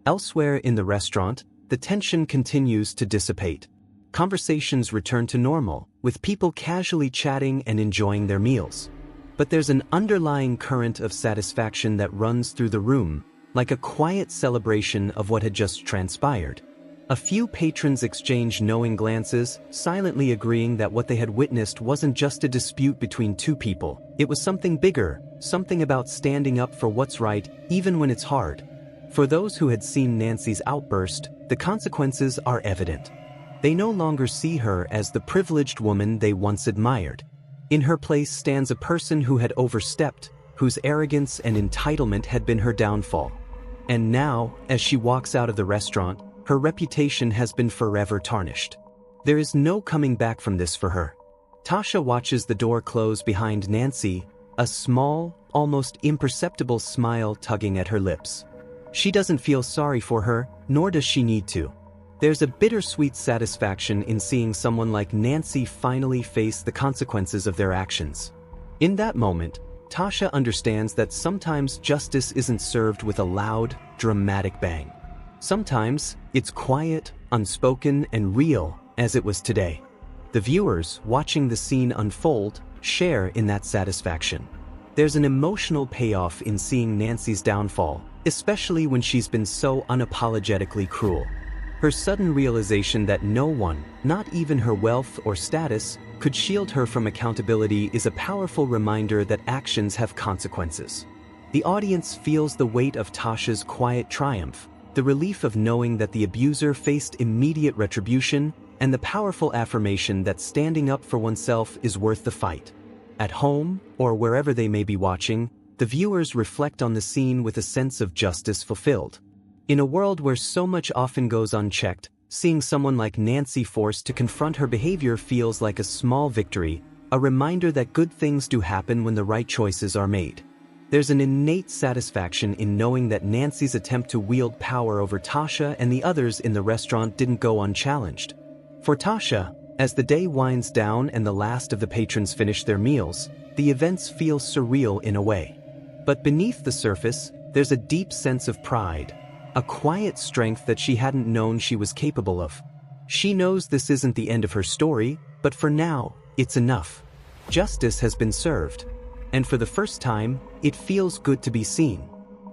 [SPEAKER 1] Elsewhere in the restaurant, the tension continues to dissipate. Conversations return to normal, with people casually chatting and enjoying their meals. But there's an underlying current of satisfaction that runs through the room, like a quiet celebration of what had just transpired. A few patrons exchange knowing glances, silently agreeing that what they had witnessed wasn't just a dispute between two people. It was something bigger, something about standing up for what's right, even when it's hard. For those who had seen Nancy's outburst, the consequences are evident. They no longer see her as the privileged woman they once admired. In her place stands a person who had overstepped, whose arrogance and entitlement had been her downfall. And now, as she walks out of the restaurant, her reputation has been forever tarnished. There is no coming back from this for her. Tasha watches the door close behind Nancy, a small, almost imperceptible smile tugging at her lips. She doesn't feel sorry for her, nor does she need to. There's a bittersweet satisfaction in seeing someone like Nancy finally face the consequences of their actions. In that moment, Tasha understands that sometimes justice isn't served with a loud, dramatic bang. Sometimes, it's quiet, unspoken, and real, as it was today. The viewers, watching the scene unfold, share in that satisfaction. There's an emotional payoff in seeing Nancy's downfall, especially when she's been so unapologetically cruel. Her sudden realization that no one, not even her wealth or status, could shield her from accountability is a powerful reminder that actions have consequences. The audience feels the weight of Tasha's quiet triumph, the relief of knowing that the abuser faced immediate retribution, and the powerful affirmation that standing up for oneself is worth the fight. At home, or wherever they may be watching, the viewers reflect on the scene with a sense of justice fulfilled. In a world where so much often goes unchecked, seeing someone like Nancy forced to confront her behavior feels like a small victory, a reminder that good things do happen when the right choices are made. There's an innate satisfaction in knowing that Nancy's attempt to wield power over Tasha and the others in the restaurant didn't go unchallenged. For Tasha, as the day winds down and the last of the patrons finish their meals, the events feel surreal in a way. But beneath the surface, there's a deep sense of pride, a quiet strength that she hadn't known she was capable of. She knows this isn't the end of her story, but for now, it's enough. Justice has been served. And for the first time, it feels good to be seen.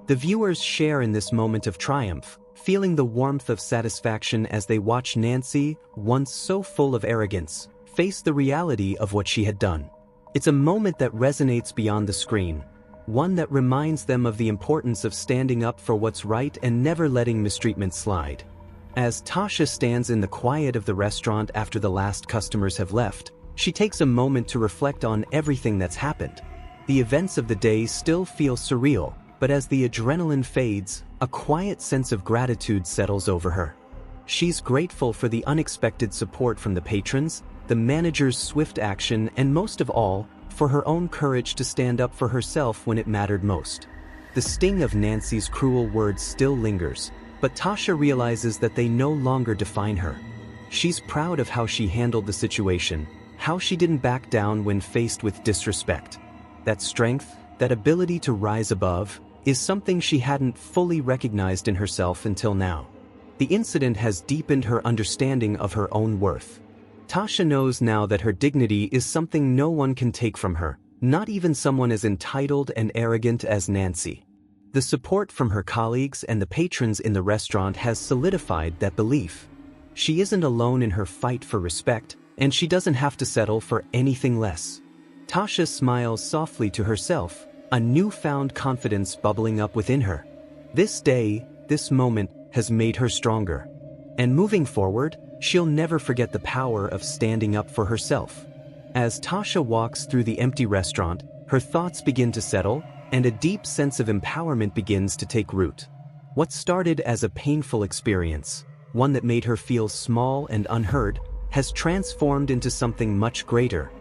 [SPEAKER 1] The viewers share in this moment of triumph, feeling the warmth of satisfaction as they watch Nancy, once so full of arrogance, face the reality of what she had done. It's a moment that resonates beyond the screen, one that reminds them of the importance of standing up for what's right and never letting mistreatment slide. As Tasha stands in the quiet of the restaurant after the last customers have left, she takes a moment to reflect on everything that's happened. The events of the day still feel surreal, but as the adrenaline fades, a quiet sense of gratitude settles over her. She's grateful for the unexpected support from the patrons, the manager's swift action, and most of all, for her own courage to stand up for herself when it mattered most. The sting of Nancy's cruel words still lingers, but Tasha realizes that they no longer define her. She's proud of how she handled the situation, how she didn't back down when faced with disrespect. That strength, that ability to rise above, is something she hadn't fully recognized in herself until now. The incident has deepened her understanding of her own worth. Tasha knows now that her dignity is something no one can take from her, not even someone as entitled and arrogant as Nancy. The support from her colleagues and the patrons in the restaurant has solidified that belief. She isn't alone in her fight for respect, and she doesn't have to settle for anything less. Tasha smiles softly to herself, a newfound confidence bubbling up within her. This day, this moment, has made her stronger. And moving forward, she'll never forget the power of standing up for herself. As Tasha walks through the empty restaurant, her thoughts begin to settle, and a deep sense of empowerment begins to take root. What started as a painful experience, one that made her feel small and unheard, has transformed into something much greater.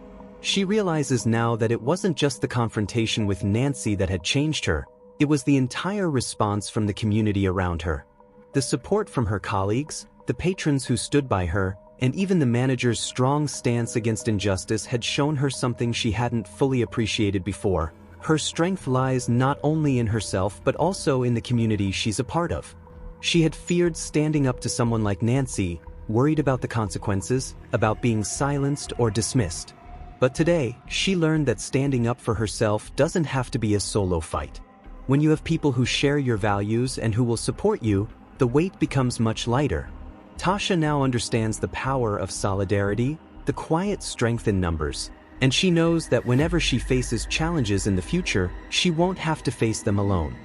[SPEAKER 1] She realizes now that it wasn't just the confrontation with Nancy that had changed her, it was the entire response from the community around her. The support from her colleagues, the patrons who stood by her, and even the manager's strong stance against injustice had shown her something she hadn't fully appreciated before. Her strength lies not only in herself but also in the community she's a part of. She had feared standing up to someone like Nancy, worried about the consequences, about being silenced or dismissed. But today, she learned that standing up for herself doesn't have to be a solo fight. When you have people who share your values and who will support you, the weight becomes much lighter. Tasha now understands the power of solidarity, the quiet strength in numbers, and she knows that whenever she faces challenges in the future, she won't have to face them alone.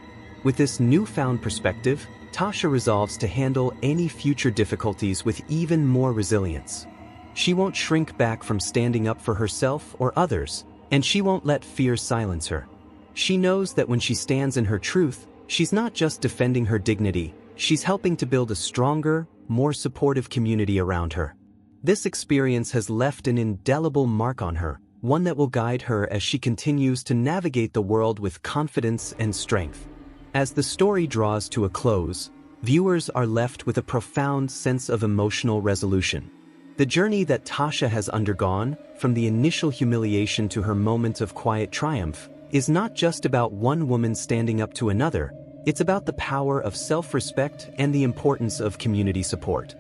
[SPEAKER 1] With this newfound perspective, Tasha resolves to handle any future difficulties with even more resilience. She won't shrink back from standing up for herself or others, and she won't let fear silence her. She knows that when she stands in her truth, she's not just defending her dignity, she's helping to build a stronger, more supportive community around her. This experience has left an indelible mark on her, one that will guide her as she continues to navigate the world with confidence and strength. As the story draws to a close, viewers are left with a profound sense of emotional resolution. The journey that Tasha has undergone, from the initial humiliation to her moment of quiet triumph, is not just about one woman standing up to another, it's about the power of self-respect and the importance of community support.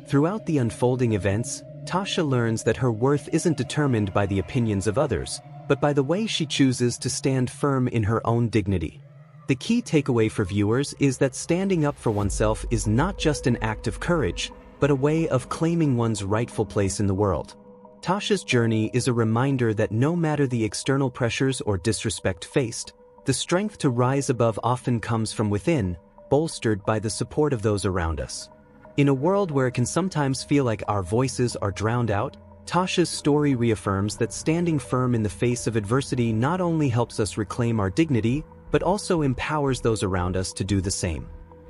[SPEAKER 1] Throughout the unfolding events, Tasha learns that her worth isn't determined by the opinions of others, but by the way she chooses to stand firm in her own dignity. The key takeaway for viewers is that standing up for oneself is not just an act of courage, but a way of claiming one's rightful place in the world. Tasha's journey is a reminder that no matter the external pressures or disrespect faced, the strength to rise above often comes from within, bolstered by the support of those around us. In a world where it can sometimes feel like our voices are drowned out, Tasha's story reaffirms that standing firm in the face of adversity not only helps us reclaim our dignity, but also empowers those around us to do the same.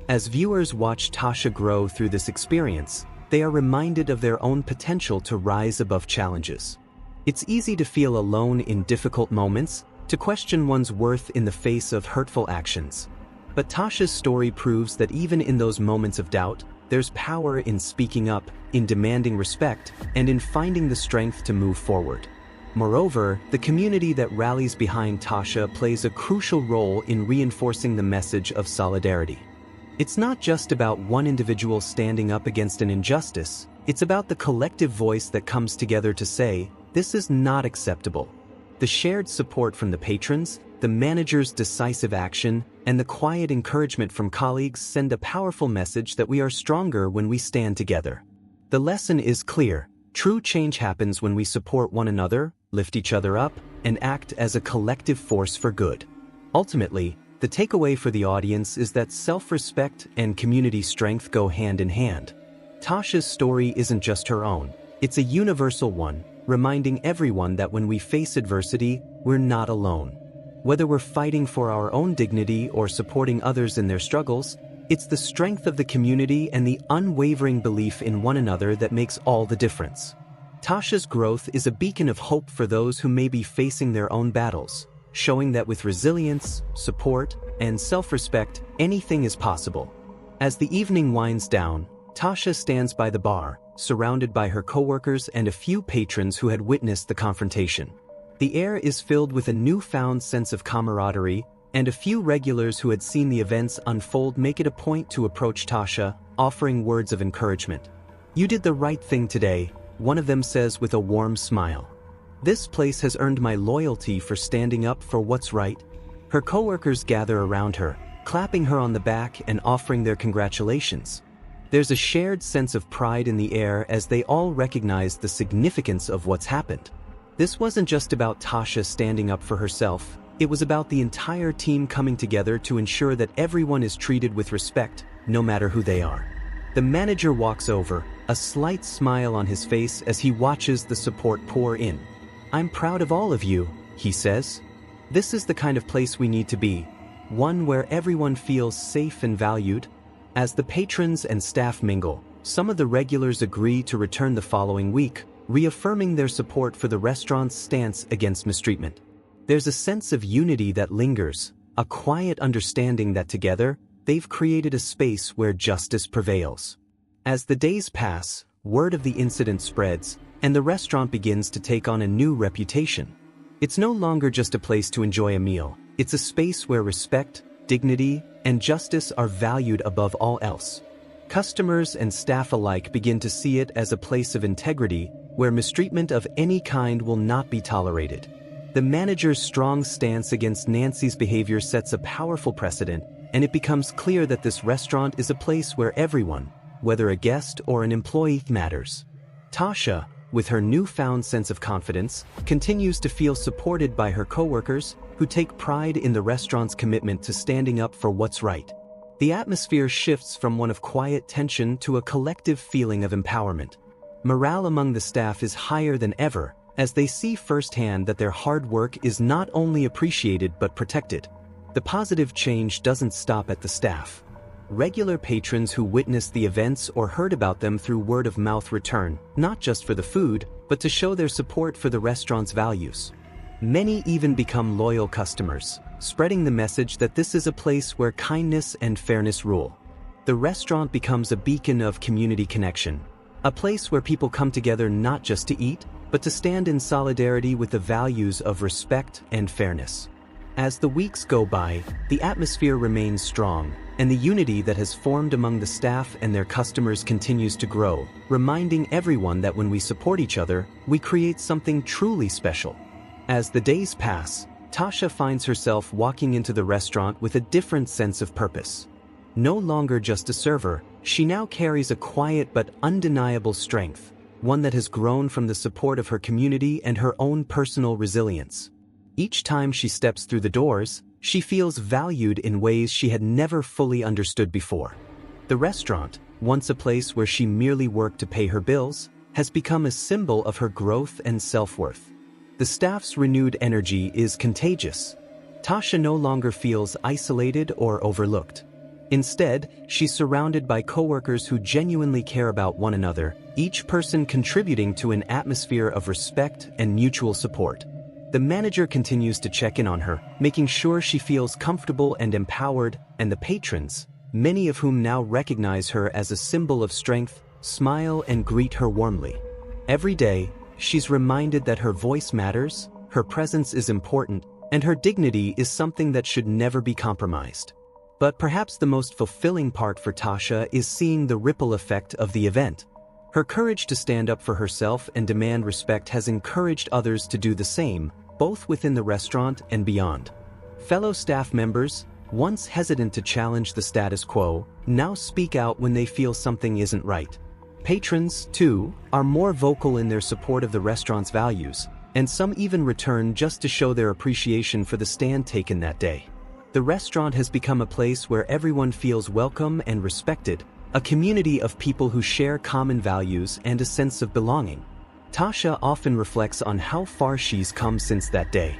[SPEAKER 1] As viewers watch Tasha grow through this experience, they are reminded of their own potential to rise above challenges. It's easy to feel alone in difficult moments, to question one's worth in the face of hurtful actions. But Tasha's story proves that even in those moments of doubt, there's power in speaking up, in demanding respect, and in finding the strength to move forward. Moreover, the community that rallies behind Tasha plays a crucial role in reinforcing the message of solidarity. It's not just about one individual standing up against an injustice, it's about the collective voice that comes together to say, "This is not acceptable." The shared support from the patrons, the manager's decisive action, and the quiet encouragement from colleagues send a powerful message that we are stronger when we stand together. The lesson is clear. True change happens when we support one another, lift each other up, and act as a collective force for good. Ultimately, the takeaway for the audience is that self-respect and community strength go hand in hand. Tasha's story isn't just her own, it's a universal one, reminding everyone that when we face adversity, we're not alone. Whether we're fighting for our own dignity or supporting others in their struggles, it's the strength of the community and the unwavering belief in one another that makes all the difference. Tasha's growth is a beacon of hope for those who may be facing their own battles, showing that with resilience, support, and self-respect, anything is possible. As the evening winds down, Tasha stands by the bar, surrounded by her coworkers and a few patrons who had witnessed the confrontation. The air is filled with a newfound sense of camaraderie, and a few regulars who had seen the events unfold make it a point to approach Tasha, offering words of encouragement. "You did the right thing today," one of them says with a warm smile. "This place has earned my loyalty for standing up for what's right." Her coworkers gather around her, clapping her on the back and offering their congratulations. There's a shared sense of pride in the air as they all recognize the significance of what's happened. This wasn't just about Tasha standing up for herself, it was about the entire team coming together to ensure that everyone is treated with respect, no matter who they are. The manager walks over, a slight smile on his face as he watches the support pour in. "I'm proud of all of you," he says. "This is the kind of place we need to be, one where everyone feels safe and valued." As the patrons and staff mingle, some of the regulars agree to return the following week, reaffirming their support for the restaurant's stance against mistreatment. There's a sense of unity that lingers, a quiet understanding that together, they've created a space where justice prevails. As the days pass, word of the incident spreads, and the restaurant begins to take on a new reputation. It's no longer just a place to enjoy a meal, it's a space where respect, dignity, and justice are valued above all else. Customers and staff alike begin to see it as a place of integrity, where mistreatment of any kind will not be tolerated. The manager's strong stance against Nancy's behavior sets a powerful precedent, and it becomes clear that this restaurant is a place where everyone, whether a guest or an employee, matters. Tasha, with her newfound sense of confidence, continues to feel supported by her coworkers, who take pride in the restaurant's commitment to standing up for what's right. The atmosphere shifts from one of quiet tension to a collective feeling of empowerment. Morale among the staff is higher than ever, as they see firsthand that their hard work is not only appreciated but protected. The positive change doesn't stop at the staff. Regular patrons who witnessed the events or heard about them through word of mouth return, not just for the food, but to show their support for the restaurant's values. Many even become loyal customers, spreading the message that this is a place where kindness and fairness rule. The restaurant becomes a beacon of community connection, a place where people come together not just to eat, but to stand in solidarity with the values of respect and fairness. As the weeks go by, the atmosphere remains strong, and the unity that has formed among the staff and their customers continues to grow, reminding everyone that when we support each other, we create something truly special. As the days pass, Tasha finds herself walking into the restaurant with a different sense of purpose. No longer just a server, she now carries a quiet but undeniable strength, one that has grown from the support of her community and her own personal resilience. Each time she steps through the doors, She feels valued in ways she had never fully understood before. The restaurant, once a place where she merely worked to pay her bills, has become a symbol of her growth and self-worth. The staff's renewed energy is contagious. Tasha no longer feels isolated or overlooked. Instead, she's surrounded by coworkers who genuinely care about one another, each person contributing to an atmosphere of respect and mutual support. The manager continues to check in on her, making sure she feels comfortable and empowered, and the patrons, many of whom now recognize her as a symbol of strength, smile and greet her warmly. Every day, she's reminded that her voice matters, her presence is important, and her dignity is something that should never be compromised. But perhaps the most fulfilling part for Tasha is seeing the ripple effect of the event. Her courage to stand up for herself and demand respect has encouraged others to do the same, both within the restaurant and beyond. Fellow staff members, once hesitant to challenge the status quo, now speak out when they feel something isn't right. Patrons, too, are more vocal in their support of the restaurant's values, and some even return just to show their appreciation for the stand taken that day. The restaurant has become a place where everyone feels welcome and respected, a community of people who share common values and a sense of belonging. Tasha often reflects on how far she's come since that day.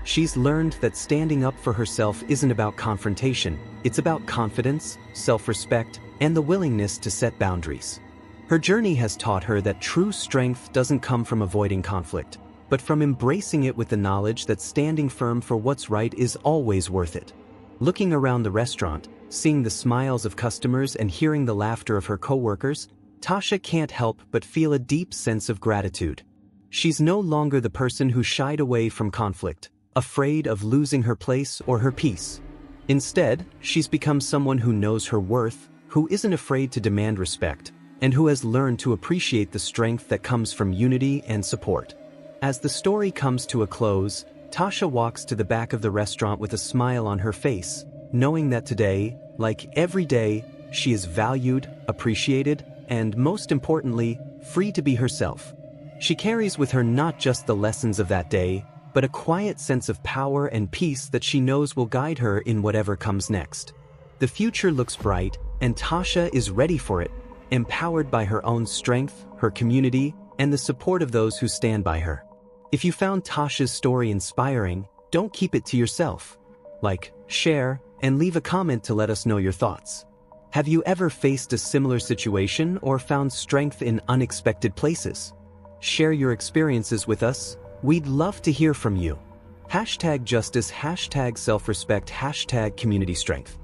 [SPEAKER 1] She's learned that standing up for herself isn't about confrontation, it's about confidence, self-respect, and the willingness to set boundaries. Her journey has taught her that true strength doesn't come from avoiding conflict, but from embracing it with the knowledge that standing firm for what's right is always worth it. Looking around the restaurant, seeing the smiles of customers and hearing the laughter of her coworkers, Tasha can't help but feel a deep sense of gratitude. She's no longer the person who shied away from conflict, afraid of losing her place or her peace. Instead, she's become someone who knows her worth, who isn't afraid to demand respect, and who has learned to appreciate the strength that comes from unity and support. As the story comes to a close, Tasha walks to the back of the restaurant with a smile on her face, knowing that today, like every day, she is valued, appreciated, and most importantly, free to be herself. She carries with her not just the lessons of that day, but a quiet sense of power and peace that she knows will guide her in whatever comes next. The future looks bright, and Tasha is ready for it, empowered by her own strength, her community, and the support of those who stand by her. If you found Tasha's story inspiring, don't keep it to yourself. Like, share, and leave a comment to let us know your thoughts. Have you ever faced a similar situation or found strength in unexpected places? Share your experiences with us. We'd love to hear from you. #justice, #self-respect, #community strength.